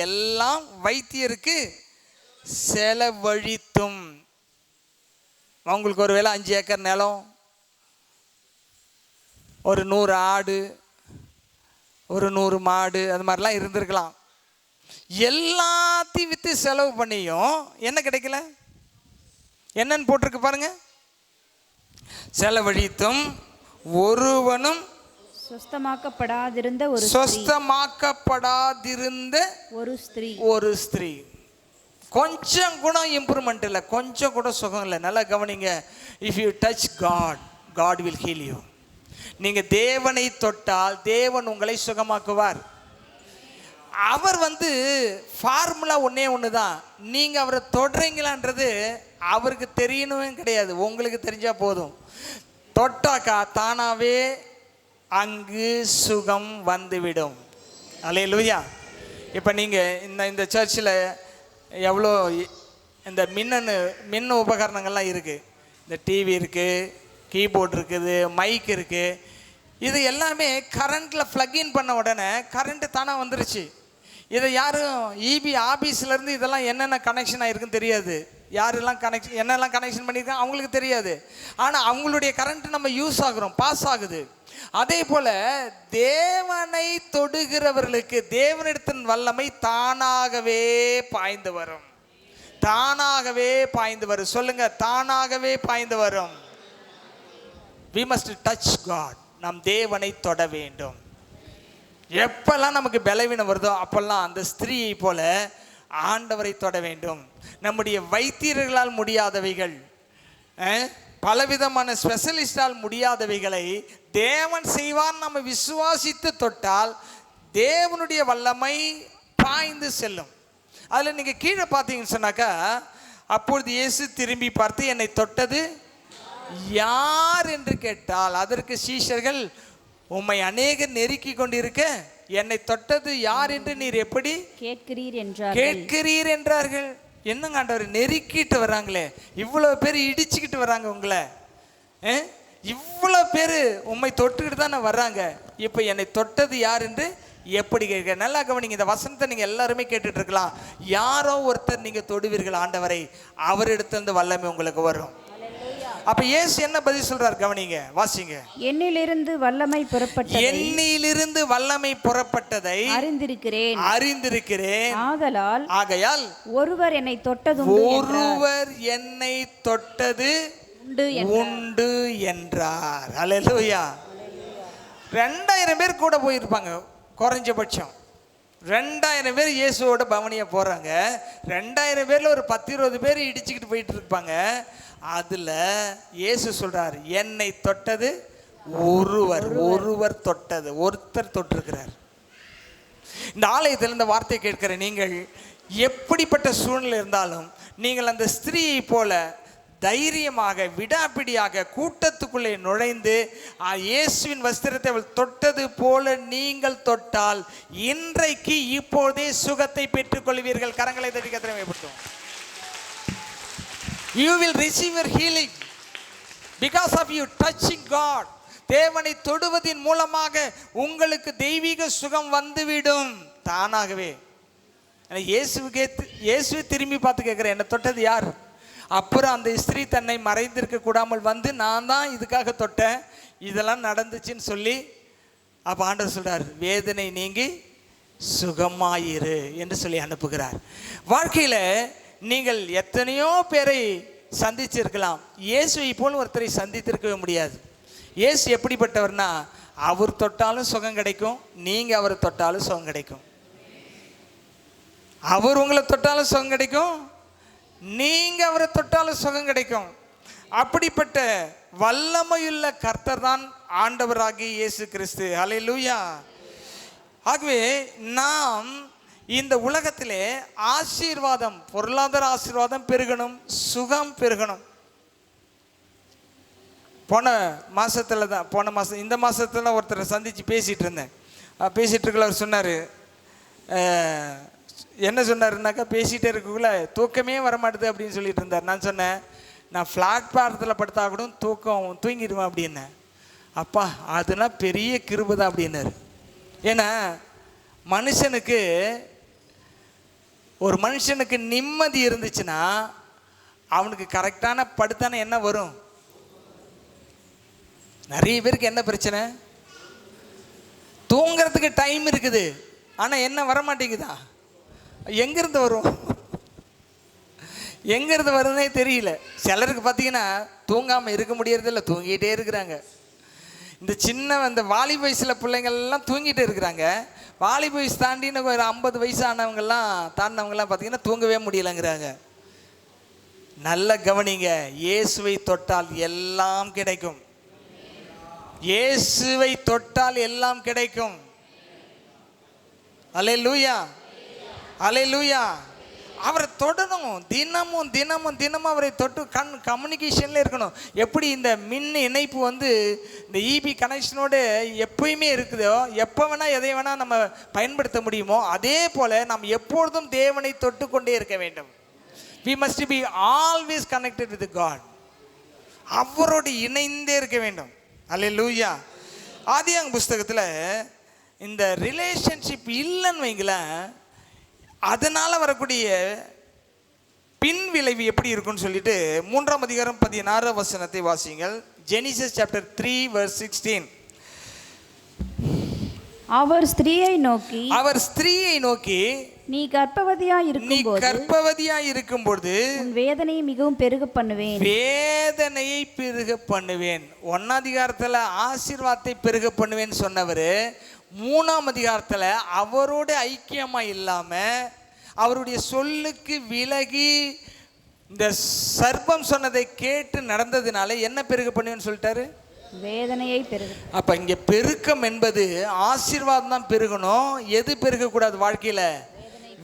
எல்லாம் வைத்தியருக்கு செலவழித்தும், அவங்களுக்கு ஒரு வேளை 5 ஏக்கர் நிலம், ஒரு 100 ஆடு, ஒரு 100 மாடு, அது மாதிரிலாம் இருந்திருக்கலாம். எல்லாத்தையும் விற்று செலவு பண்ணியும் என்ன கிடைக்கல? என்னன்னு போட்டிருக்கு பாருங்க. செலவழித்தும் ஒருவனும் சொஸ்தமாக்கப்படாதிருந்த ஒரு ஸ்திரீ. கொஞ்சம் கூட இம்ப்ரூவ்மெண்ட் இல்லை, கொஞ்சம் கூட சுகம் இல்லை. நல்லா கவனிங்க. If you touch God, God will heal you. நீங்கள் தேவனை தொட்டால் தேவன் உங்களை சுகமாக்குவார். அவர் வந்து ஃபார்முலா ஒன்று தான். நீங்கள் அவரை தொடுறீங்களான்றது அவருக்கு தெரியணும் கிடையாது, உங்களுக்கு தெரிஞ்சால் போதும். தொட்டாக்கா தானாகவே அங்கு சுகம் வந்துவிடும். அல்லேலூயா. இப்போ நீங்கள் இந்த சர்ச்சில் எவ்வளோ இந்த மின் உபகரணங்கள்லாம் இருக்குது. இந்த டிவி இருக்குது, கீபோர்டு இருக்குது, மைக் இருக்குது. இது எல்லாமே கரண்ட்டில் ப்ளக்இன் பண்ண உடனே கரண்ட்டு தானாக வந்துருச்சு. இதை யாரும் இபி ஆஃபீஸ்லேருந்து இதெல்லாம் என்னென்ன கனெக்ஷன் ஆகிருக்குன்னு தெரியாது. யாரெல்லாம் என்னெல்லாம் கனெக்ஷன் பண்ணியிருக்காங்க அவங்களுக்கு தெரியாது. ஆனால் அவங்களுடைய கரண்ட்டு நம்ம யூஸ் ஆகுறோம், பாஸ் ஆகுது. அதே போல் தேவனை தொடுகிறவர்களுக்கு தேவனிடத்தின் வல்லமை தானாகவே பாய்ந்து வரும். சொல்லுங்க, தானாகவே பாய்ந்து வரும். We must touch God. நாம் தேவனை தொட வேண்டும். எப்பெல்லாம் நமக்கு பலவீனம் வருதோ அப்பெல்லாம் அந்த ஸ்திரீயை போல ஆண்டவரை தொட வேண்டும். நம்முடைய வைத்தியர்களால் முடியாதவைகள், பலவிதமான ஸ்பெஷலிஸ்டால் முடியாதவைகளை தேவன் செய்வான் நம்ம விசுவாசித்து தொட்டால் தேவனுடைய வல்லமை பாய்ந்து செல்லும். அதில் நீங்கள் கீழே பார்த்தீங்கன்னு சொன்னாக்கா, அப்பொழுது இயேசு திரும்பி பார்த்து என்னை தொட்டது யார் என்று கேட்டால், அதற்கு சீஷர்கள் உம்மை அநேகர் நெருக்கி கொண்டிருக்க என்னை தொட்டது யார் என்று நீர் எப்படி கேட்கிறீர் என்றார்கள். என்னங்க ஆண்டவர், நெருக்கிட்டு வராங்களே, இவ்வளோ பேர் இடிச்சுக்கிட்டு வராங்க உங்களை, இவ்வளோ பேர் உம்மை தொட்டுக்கிட்டு தானே வர்றாங்க, இப்போ என்னை தொட்டது யார் என்று எப்படி கேட்க? நல்லா கவனிங்க. இந்த வசனத்தை நீங்கள் எல்லாருமே கேட்டுட்டு இருக்கலாம். யாரோ ஒருத்தர் நீங்கள் தொடுவீர்கள் ஆண்டவரை, அவரிடத்திலிருந்து வல்லமை உங்களுக்கு வரும். அப்ப இயேசு என்ன பதில் சொல்றார்? கவனிங்க, வாசிங்க. என்னிலிருந்து வல்லமை புறப்பட்டதை அறிந்திருக்கிறேன். ஆகையால் ஒருவர் என்னை தொட்டது உண்டு என்றார். அல்லேலூயா. 2000 பேர் கூட போயிருப்பாங்க, குறைஞ்சபட்சம் 2000 பேர் இயேசுவோட பவனியா போறாங்க. 2000 பேர்ல ஒரு 10-20 பேர் இடிச்சுக்கிட்டு போயிட்டு இருப்பாங்க. அதுல இயேசு சொல்றார், என்னை தொட்டது ஒருவர் தொட்டது, ஒருத்தர் தொட்டிருக்கிறார். இந்த ஆலயத்தில் இந்த வார்த்தை கேட்கிற நீங்கள் எப்படிப்பட்ட சூழ்நிலை இருந்தாலும் நீங்கள் அந்த ஸ்திரீயை போல தைரியமாக விடாப்பிடியாக கூட்டத்துக்குள்ளே நுழைந்து இயேசுவின் வஸ்திரத்தை அவள் தொட்டது போல நீங்கள் தொட்டால் இன்றைக்கு இப்போதே சுகத்தை பெற்றுக்கொள்வீர்கள். கரங்களை தட்டி கத்திரமைப்படுத்தும். You will receive your healing. Because of you touching God. தேவனை தொடுவதின் மூலமாக உங்களுக்கு தெய்வீக சுகம் வந்துவிடும் தானாகவே. இயேசுவே திரும்பி பார்த்து கேட்குறேன், என்னை தொட்டது யார்? அப்புறம் அந்த ஸ்திரீ தன்னை மறைந்திருக்க கூடாமல் வந்து, நான் தான் இதுக்காக தொட்டேன், இதெல்லாம் நடந்துச்சுன்னு சொல்லி, அப்போ ஆண்டவர் சொல்றார், வேதனை நீங்கி சுகமாயிரு என்று சொல்லி அனுப்புகிறார். வாழ்க்கையில் நீங்கள் எத்தனையோ பேரை சந்திச்சிருக்கலாம், இயேசுவை போல் ஒருத்தரை சந்தித்திருக்கவே முடியாது. இயேசு எப்படிப்பட்டவர்னா, அவர் தொட்டாலும் சுகம் கிடைக்கும், நீங்கள் அவரை தொட்டாலும் சுகம் கிடைக்கும். அவர் உங்களை தொட்டாலும் சுகம் கிடைக்கும், நீங்கள் அவரை தொட்டாலும் சுகம் கிடைக்கும். அப்படிப்பட்ட வல்லமையுள்ள கர்த்தர் தான் ஆண்டவராகிய இயேசு கிறிஸ்து. ஹல்லேலூயா. ஆகவே நாம் இந்த உலகத்திலே ஆசீர்வாதம், பொருளாதார ஆசீர்வாதம் பெருகணும், சுகம் பெருகணும். போன மாதம் இந்த மாதத்தில் ஒருத்தரை சந்தித்து பேசிகிட்டு இருந்தேன். பேசிகிட்டு இருக்கல அவர் சொன்னார், என்ன சொன்னாருனாக்கா, பேசிகிட்டே இருக்கக்குள்ள தூக்கமே வரமாட்டுது அப்படின்னு சொல்லிட்டு இருந்தார். நான் சொன்னேன், நான் பிளாட்பாரத்தில் படுத்தா கூட தூங்கிடுவேன் அப்படின்னேன். அப்பா அதெல்லாம் பெரிய கிருபை தான் அப்படின்னாரு. ஏன்னா ஒரு மனுஷனுக்கு நிம்மதி இருந்துச்சுன்னா அவனுக்கு கரெக்டான படுத்தானே என்ன வரும். நிறைய பேருக்கு என்ன பிரச்சனை, தூங்கிறதுக்கு டைம் இருக்குது, ஆனால் என்ன வரமாட்டேங்குதா? எங்கேருந்து வரும், எங்கேருந்து வருதுன்னே தெரியல. சிலருக்கு பார்த்தீங்கன்னா தூங்காமல் இருக்க முடியறதில்ல, தூங்கிட்டே இருக்கிறாங்க. இந்த வாலிப வயசில் பிள்ளைங்கள்லாம் தூங்கிட்டு இருக்கிறாங்க. வாலிப வயசு தாண்டின ஒரு 50 வயசு தாண்டினவங்கலாம் பார்த்தீங்கன்னா தூங்கவே முடியலைங்கிறாங்க. நல்ல கவனிங்க, இயேசுவை தொட்டால் எல்லாம் கிடைக்கும். இயேசுவை தொட்டால் எல்லாம் கிடைக்கும். அல்லேலூயா, அல்லேலூயா. அவரை தொடணும், தினமும் அவரை தொட்டு கம்யூனிகேஷன்ல இருக்கணும். எப்படி இந்த மின் இணைப்பு இந்த இபி கனெக்ஷனோடு எப்பயுமே இருக்குதோ, எப்போ வேணால் எதை வேணால் நம்ம பயன்படுத்த முடியுமோ, அதே போல் நாம் எப்பொழுதும் தேவனை தொட்டு கொண்டே இருக்க வேண்டும். we must be always connected with God. அவரோடு இணைந்தே இருக்க வேண்டும். அல்லேலூயா. ஆதியாகம புஸ்தகத்தில் இந்த ரிலேஷன்ஷிப் இல்லைன்னு வைங்களேன், அதனால் வரக்கூடிய பின் விளைவு எப்படி இருக்குன்னு சொல்லிட்டு 3ஆம் அதிகாரம் 16 வசனத்தை வாசிங்கள். Genesis chapter 3:16. அவர் ஸ்திரீயை நோக்கி நீ கர்ப்பவதியாய் இருக்கும்போது உன் வேதனையை மிகவும் பெருக பண்ணுவேன். வேதனையை பெருக பண்ணுவேன். 1ஆம் அதிகாரத்தில் ஆசீர்வாதத்தை பெருக பண்ணுவேன்னு சொன்னவர் 3ஆம் அதிகாரத்தில் அவரோட ஐக்கியமாக இல்லாமல் அவருடைய சொல்லுக்கு விலகி இந்த சர்ப்பம் சொன்னதை கேட்டு நடந்ததுனால என்ன பெருக பண்ணுவேன்னு சொல்லிட்டாரு, வேதனையை பெருக. அப்போ இங்கே பெருக்கம் என்பது ஆசீர்வாதம் தான் பெருகணும். எது பெருகக்கூடாது வாழ்க்கையில்?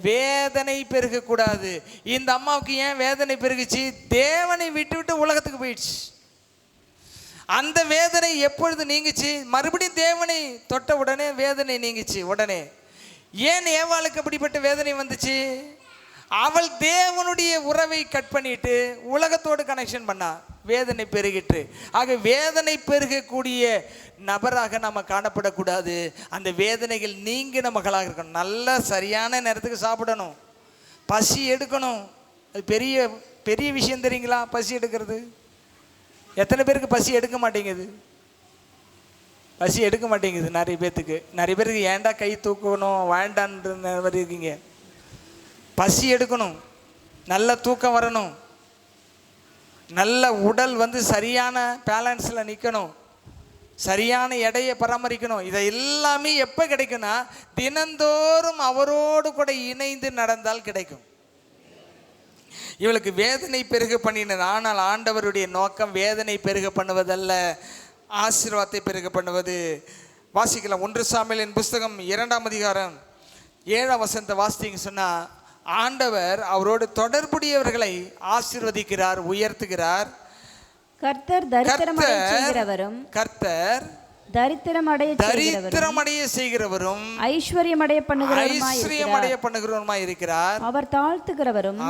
வேதனை பெருகக்கூடாது. இந்த அம்மாவுக்கு ஏன் வேதனை பெருகுச்சு? தேவனை விட்டு உலகத்துக்கு போயிடுச்சு. அந்த வேதனை எப்பொழுது நீங்குச்சு? மறுபடியும் தேவனை தொட்ட உடனே வேதனை நீங்குச்சு. உடனே ஏன் ஏவாளுக்கு அப்படிப்பட்ட வேதனை வந்துச்சு? அவள் தேவனுடைய உறவை கட் பண்ணிட்டு உலகத்தோடு கனெக்ஷன் பண்ணா, வேதனை பெருகிட்டு. ஆக வேதனை பெருகக்கூடிய நபராக நம்ம காணப்படக்கூடாது. அந்த வேதனைகள் நீங்கின மக்களாக இருக்கணும். நல்ல சரியான நேரத்துக்கு சாப்பிடணும், பசி எடுக்கணும். அது பெரிய பெரிய விஷயம் தெரியுங்களா? பசி எடுக்கிறது. எத்தனை பேருக்கு பசி எடுக்க மாட்டேங்குது? பசி எடுக்க மாட்டேங்குது நிறைய பேர்த்துக்கு. ஏன்டா கை தூக்கணும் வேண்டான்ற இருக்கீங்க. பசி எடுக்கணும், நல்ல தூக்கம் வரணும், நல்ல உடல் சரியான பேலன்ஸில் நிற்கணும், சரியான எடையை பராமரிக்கணும். இதை எல்லாமே எப்போ கிடைக்கும்னா தினந்தோறும் அவரோடு கூட இணைந்து நடந்தால் கிடைக்கும். இவளுக்கு வேதனை பெருக பண்ணினது. ஆனால் ஆண்டவருடைய நோக்கம் வேதனை பெருக பண்ணுவதல்ல, ஆசீர்வாதத்தை பெருக பண்ணுவது. வாசிக்கலாம். 1 சாமுவேலின் புஸ்தகம் 2ஆம் அதிகாரம் 7ஆம் வசனத்தை வாசித்தீங்க சொன்னால், ஆண்டவர் அவரோடு தொடர்புடையவர்களை ஆசீர்வதிக்கிறார், உயர்த்துகிறார். கர்த்தர் தரித்திரமடைய செய்கிறவரும் ஐஸ்வர்யமடைய பண்ணுகிறவருமாய் இருக்கிறார். அவர் தாழ்த்துகிறவரும்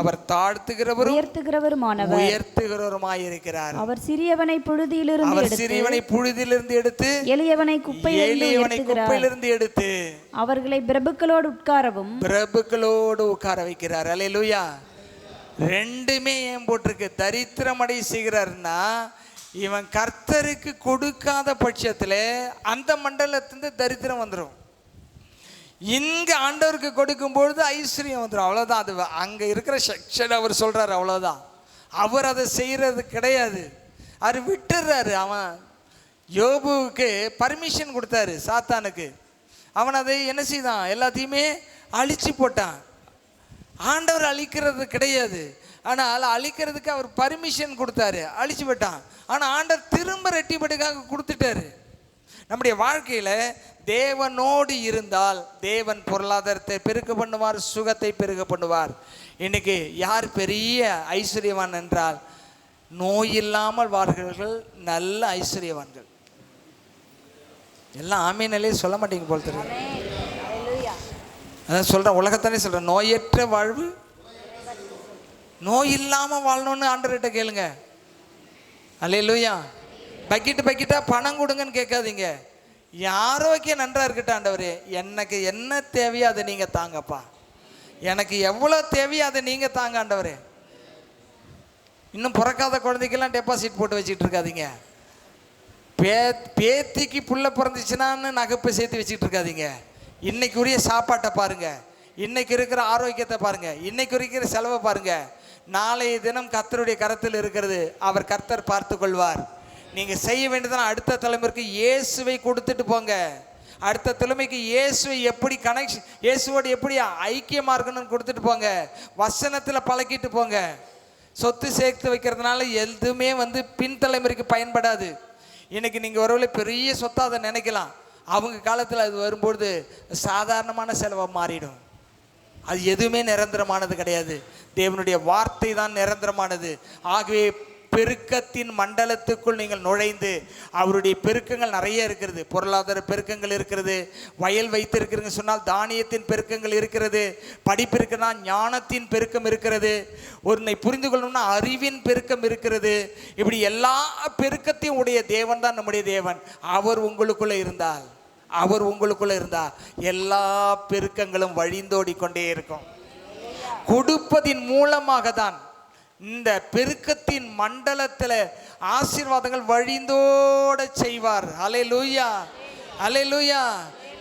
உயர்த்துகிறவருமாய் இருக்கிறார். அவர் சிறியவனை புழுதியிலிருந்து எடுத்து எளியவனை குப்பையிலிருந்து எடுத்து அவர்களை பிரபுக்களோடு உட்கார வைக்கிறார். அல்லேலூயா. ரெண்டுமே ஏன் போட்டிருக்கு? தரித்திரமடை செய்கிறார்னா இவன் கர்த்தருக்கு கொடுக்காத பட்சத்தில் அந்த மண்டலத்திலிருந்து தரித்திரம் வந்துடும். இங்க ஆண்டவருக்கு கொடுக்கும் பொழுது ஐஸ்வர்யம் வந்துடும். அவ்வளோதான். அது அங்க இருக்கிற செக்ஷன் அவர் சொல்றாரு, அவ்வளோதான். அவர் அதை செய்யறது கிடையாது. அவர் விட்டுறாரு. அவன் யோபுவுக்கு பர்மிஷன் கொடுத்தாரு சாத்தானுக்கு. அவன் அதை என்ன செய்தான்? எல்லாத்தையுமே அழிச்சு போட்டான். ஆண்டவர் அழிக்கிறது கிடையாது, ஆனால் அழிக்கிறதுக்கு அவர் பர்மிஷன் கொடுத்தாரு, அழிச்சு விட்டான். ஆனால் ஆண்டவர் திரும்ப ரெட்டிப்பட்டுக்காக கொடுத்துட்டாரு. நம்முடைய வாழ்க்கையில் தேவனோடு இருந்தால் தேவன் பொருளாதாரத்தை பெருக்க பண்ணுவார், சுகத்தை பெருக பண்ணுவார். இன்னைக்கு யார் பெரிய ஐஸ்வர்யவான் என்றால் நோய் இல்லாமல் வாழ்கிறவர்கள் நல்ல ஐஸ்வர்யவான்கள். எல்லாம் ஆமீனலே சொல்ல மாட்டீங்க போல் தெரியும். அதான் சொல்கிறேன், உலகத்தானே சொல்கிறேன். நோயற்ற வாழ்வு, நோய் இல்லாமல் வாழணும்னு ஆண்டவர்கிட்ட கேளுங்க. அல்லேலூயா. பக்கெட்டாக பணம் கொடுங்கன்னு கேட்காதீங்க. ஆரோக்கியம் நன்றாக இருக்கட்டும் ஆண்டவரே, எனக்கு என்ன தேவையோ அதை நீங்கள் தாங்கப்பா, எனக்கு எவ்வளோ தேவையோ அதை நீங்கள் தாங்க ஆண்டவரே. இன்னும் பிறக்காத குழந்தைக்கெல்லாம் டெபாசிட் போட்டு வச்சுட்டு இருக்காதீங்க. பேத்திக்கு புள்ள பிறந்துச்சுன்னான்னு நகைப்பை சேர்த்து வச்சுட்டு இருக்காதீங்க. இன்னைக்குரிய சாப்பாட்டை பாருங்க, இன்னைக்கு இருக்கிற ஆரோக்கியத்தை பாருங்க, இன்னைக்கு இருக்கிற செலவை பாருங்க. நாளைய தினம் கர்த்தருடைய கரத்தில் இருக்கிறது. அவர் கர்த்தர் பார்த்து கொள்வார். நீங்க செய்ய வேண்டியதுனா அடுத்த தலைமுறைக்கு இயேசுவை கொடுத்துட்டு போங்க. அடுத்த தலைமைக்கு இயேசுவை எப்படி கனெக்ஷன், இயேசுவோடு எப்படி ஐக்கியமா இருக்கணும்னு கொடுத்துட்டு போங்க. வசனத்தில் பழக்கிட்டு போங்க. சொத்து சேர்த்து வைக்கிறதுனால எதுவுமே பின் தலைமுறைக்கு பயன்படாது. இன்னைக்கு நீங்கள் ஒருவேளை பெரிய சொத்தாக அதை நினைக்கலாம். அவங்க காலத்தில் அது வரும்பொழுது சாதாரணமான செலவாக மாறிடும். அது எதுவுமே நிரந்தரமானது கிடையாது. தேவனுடைய வார்த்தை தான் நிரந்தரமானது. ஆகவே பெருக்கத்தின் மண்டலத்துக்குள் நீங்கள் நுழைந்து, அவருடைய பெருக்கங்கள் நிறைய இருக்கிறது. பொருளாதார பெருக்கங்கள் இருக்கிறது, வயல் வைத்திருக்கிறீங்க சொன்னால் தானியத்தின் பெருக்கங்கள் இருக்கிறது, படிப்பு இருக்குன்னா ஞானத்தின் பெருக்கம் இருக்கிறது, ஒன்றை புரிந்து கொள்ளணும்னா அறிவின் பெருக்கம் இருக்கிறது. இப்படி எல்லா பெருக்கத்தையும் உடைய தேவன் தான் நம்முடைய தேவன். அவர் உங்களுக்குள்ளே இருந்தால் எல்லா பெருக்கங்களும் வழிந்தோடி கொண்டே இருக்கும். கொடுப்பதின் மூலமாக தான் இந்த பெருக்கத்தின் மண்டலத்தில் ஆசீர்வாதங்கள் வழிந்தோட செய்வார். அல்லேலூயா, அல்லேலூயா.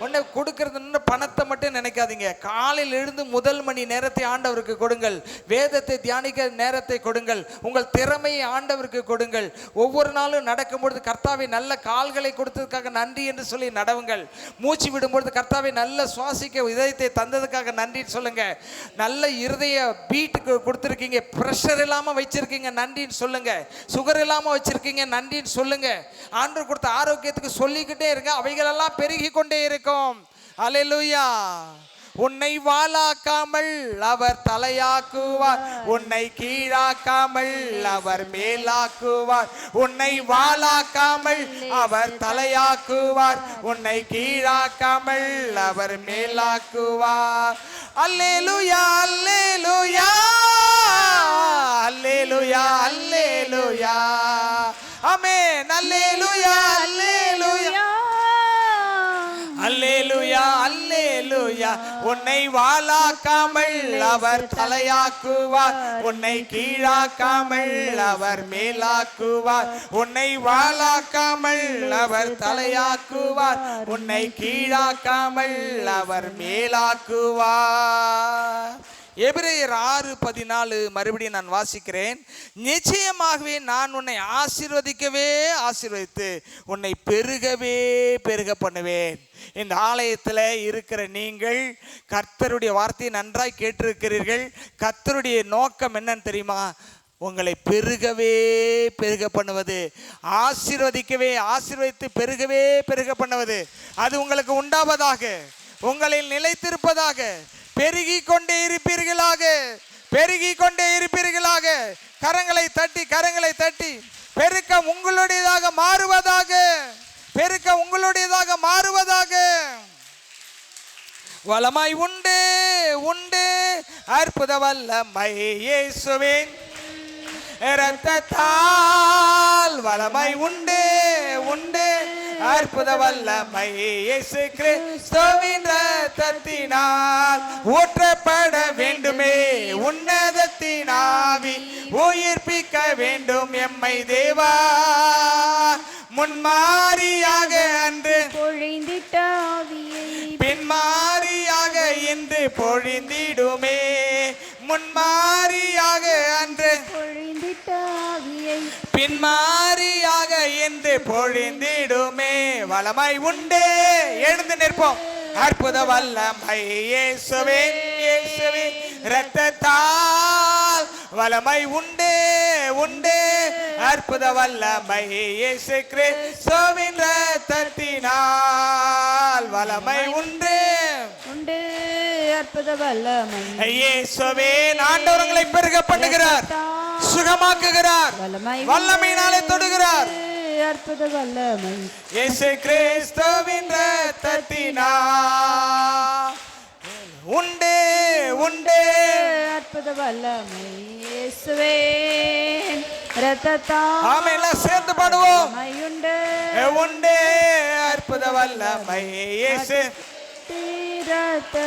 உடனே கொடுக்கறது பணத்தை மட்டும் நினைக்காதீங்க. காலையில் எழுந்து முதல் மணி நேரத்தை ஆண்டவருக்கு கொடுங்கள். வேதத்தை தியானிக்க நேரத்தை கொடுங்கள். உங்கள் திறமையை ஆண்டவருக்கு கொடுங்கள். ஒவ்வொரு நாளும் நடக்கும்பொழுது கர்த்தாவை நல்ல கால்களை கொடுத்ததுக்காக நன்றி என்று சொல்லி நடவுங்கள். மூச்சு விடும்பொழுது கர்த்தாவை நல்ல சுவாசிக்க இதயத்தை தந்ததுக்காக நன்றின்னு சொல்லுங்க. நல்ல இருதய பீட்டுக்கு கொடுத்துருக்கீங்க, ப்ரெஷர் இல்லாமல் வச்சிருக்கீங்க, நன்றின்னு சொல்லுங்க. சுகர் இல்லாமல் வச்சிருக்கீங்க, நன்றின்னு சொல்லுங்க. ஆண்டவர் கொடுத்த ஆரோக்கியத்துக்கு சொல்லிக்கிட்டே இருங்க. அவைகளெல்லாம் பெருகி கொண்டே இருக்கும். அல்லேலூயா. உன்னை வாளாக்காமல் அவர் தலையாக்குவார், உன்னை கீழாக்காமல் அவர் மேலாக்குவார். உன்னை வாளாக்காமல் அவர் தலையாக்குவார், உன்னை கீழாக்காமல் அவர் மேலாக்குவார். அல்லேலூயா, அல்லேலூயா, அல்லேலூயா, அல்லேலூயா. ஆமென். அல்லேலூயா, அல்லேலூயா, அல்லேலூயா, அல்லேலூயா. உன்னை வாளாக்காமல் அவர் தலையாக்குவார், உன்னை கீழாக்காமல் அவர் மேலாக்குவார். உன்னை வாளாக்காமல் அவர் தலையாக்குவார், உன்னை கீழாக்காமல் அவர் மேலாக்குவார். எபிரேயர் 6:14 மறுபடியும் நான் வாசிக்கிறேன். நிச்சயமாகவே நான் உன்னை ஆசீர்வதித்து உன்னை பெருகவே பெருக பண்ணுவேன். இந்த ஆலயத்தில் இருக்கிற நீங்கள் கர்த்தருடைய வார்த்தையை நன்றாய் கேட்டிருக்கிறீர்கள். கர்த்தருடைய நோக்கம் என்னன்னு தெரியுமா? உங்களை பெருகவே பெருக பண்ணுவது, ஆசீர்வதித்து பெருகவே பெருக பண்ணுவது. அது உங்களுக்கு உண்டாவதாக, உங்களில் நிலைத்திருப்பதாக, பெருகி கொண்டே இருப்பீர்களாக. கரங்களை தட்டி பெருக்கம் உங்களுடையதாக மாறுவதாக. பெருக்கம் உங்களுடைய வல்லமை உண்டு உண்டு அற்புத வல்லமை இயேசுவின் இரத்தத்தால் வல்லமை உண்டு உண்டு அற்புத வல்லமை இயேசு கிறிஸ்துவின் இரத்தத்தினால் ஊற்றப்பட வேண்டுமே உன்னதத்தின் ஆவி உயிர்ப்பிக்க வேண்டும் எம்மை தேவா முன்மாரியாக அன்று பொழிந்திட்ட ஆவியை பின்மாரியாக இன்று பொழிந்திடுமே முன்மாரியாக அன்று பொழிந்திட்ட ஆவியை பின்மாரியாக என்று பொழிந்திடுமே வல்லமை உண்டு எழுந்து நிற்போம் அற்புத வல்லமை இயேசுவே இயேசுவே இரத்தத்தால் வல்லமை உண்டு உண்டு அற்புத வல்லமை இயேசு கிறிஸ்துவின் இரத்தத்தினால் வல்லமை உண்டு உண்டு அற்புத வல்லமை இயேசுவே ஆண்டவர்களை பெருக பண்ணுகிறார் சுகமாக்குகிறார் வல்லமையினாலே தொடுகிறார் அற்புத வல்லமை இயேசு கிறிஸ்துவின் இரத்தத்தினால் உண்டு உண்டு அற்புத வல்லமை இயேசுவே இரத்தத்தால் ஆமென் எல்லாம் சேர்ந்து பாடுவோம் வல்லமை உண்டு உண்டு அற்புத வல்லமை இயேசு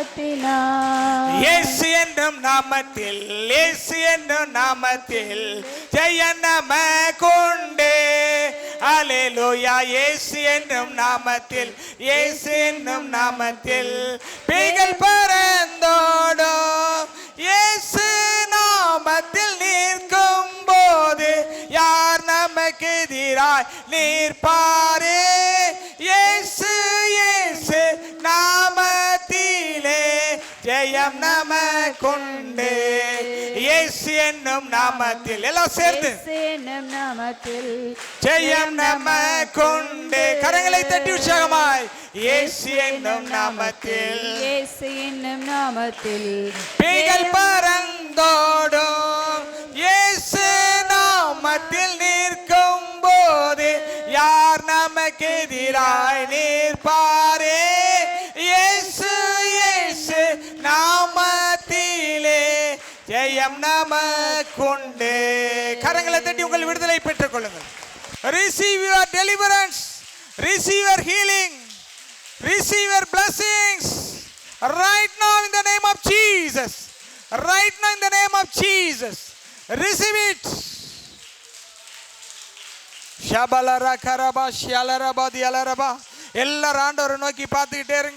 இரத்தத்தினால் இயேசு என்னும் நாமத்தில் இயேசு என்னும் நாமத்தில் ஜெய நமக்குண்டு அல்லேலூயா இயேசு என்னும் நாமத்தில் இயேசு என்னும் நாமத்தில் பேய்கள் பறந்தோடும் இயேசு நாமத்தில் நிற்கும் போது யார் நமக்கு எதிராய் நிற்பாரே இயேசு இயேசு நாமத்திலே ஜெயம் நமக்குண்டு இயேசு என்னும் நாமத்தில் எல்லாம் சேர்ந்து இயேசு என்னும் நாமத்தில் ஜெயம் நமக்குண்டு கரங்களை தட்டி உற்சாகமாய் இயேசு என்னும் நாமத்தில் இயேசு என்னும் நாமத்தில் பேய்கள் பறந்தோடும் இயேசு நாமத்தில் நிற்கும் போது யார் நமக்கு எதிராய் நிற்பாரே இயேசு இயேசு நாமத்திலே ஜெயம் நமக்குண்டு கரங்களை தட்டி உங்கள் விடுதலை பெற்றுக் கொள்ளுங்கள் receive your deliverance receive your healing receive your blessings right now in the name of Jesus right now in the name of Jesus receive it shabalara karaba shalaraba dialaraba எல்லாரும் ஆண்டவரை நோக்கி பார்த்துக்கிட்டே இருங்க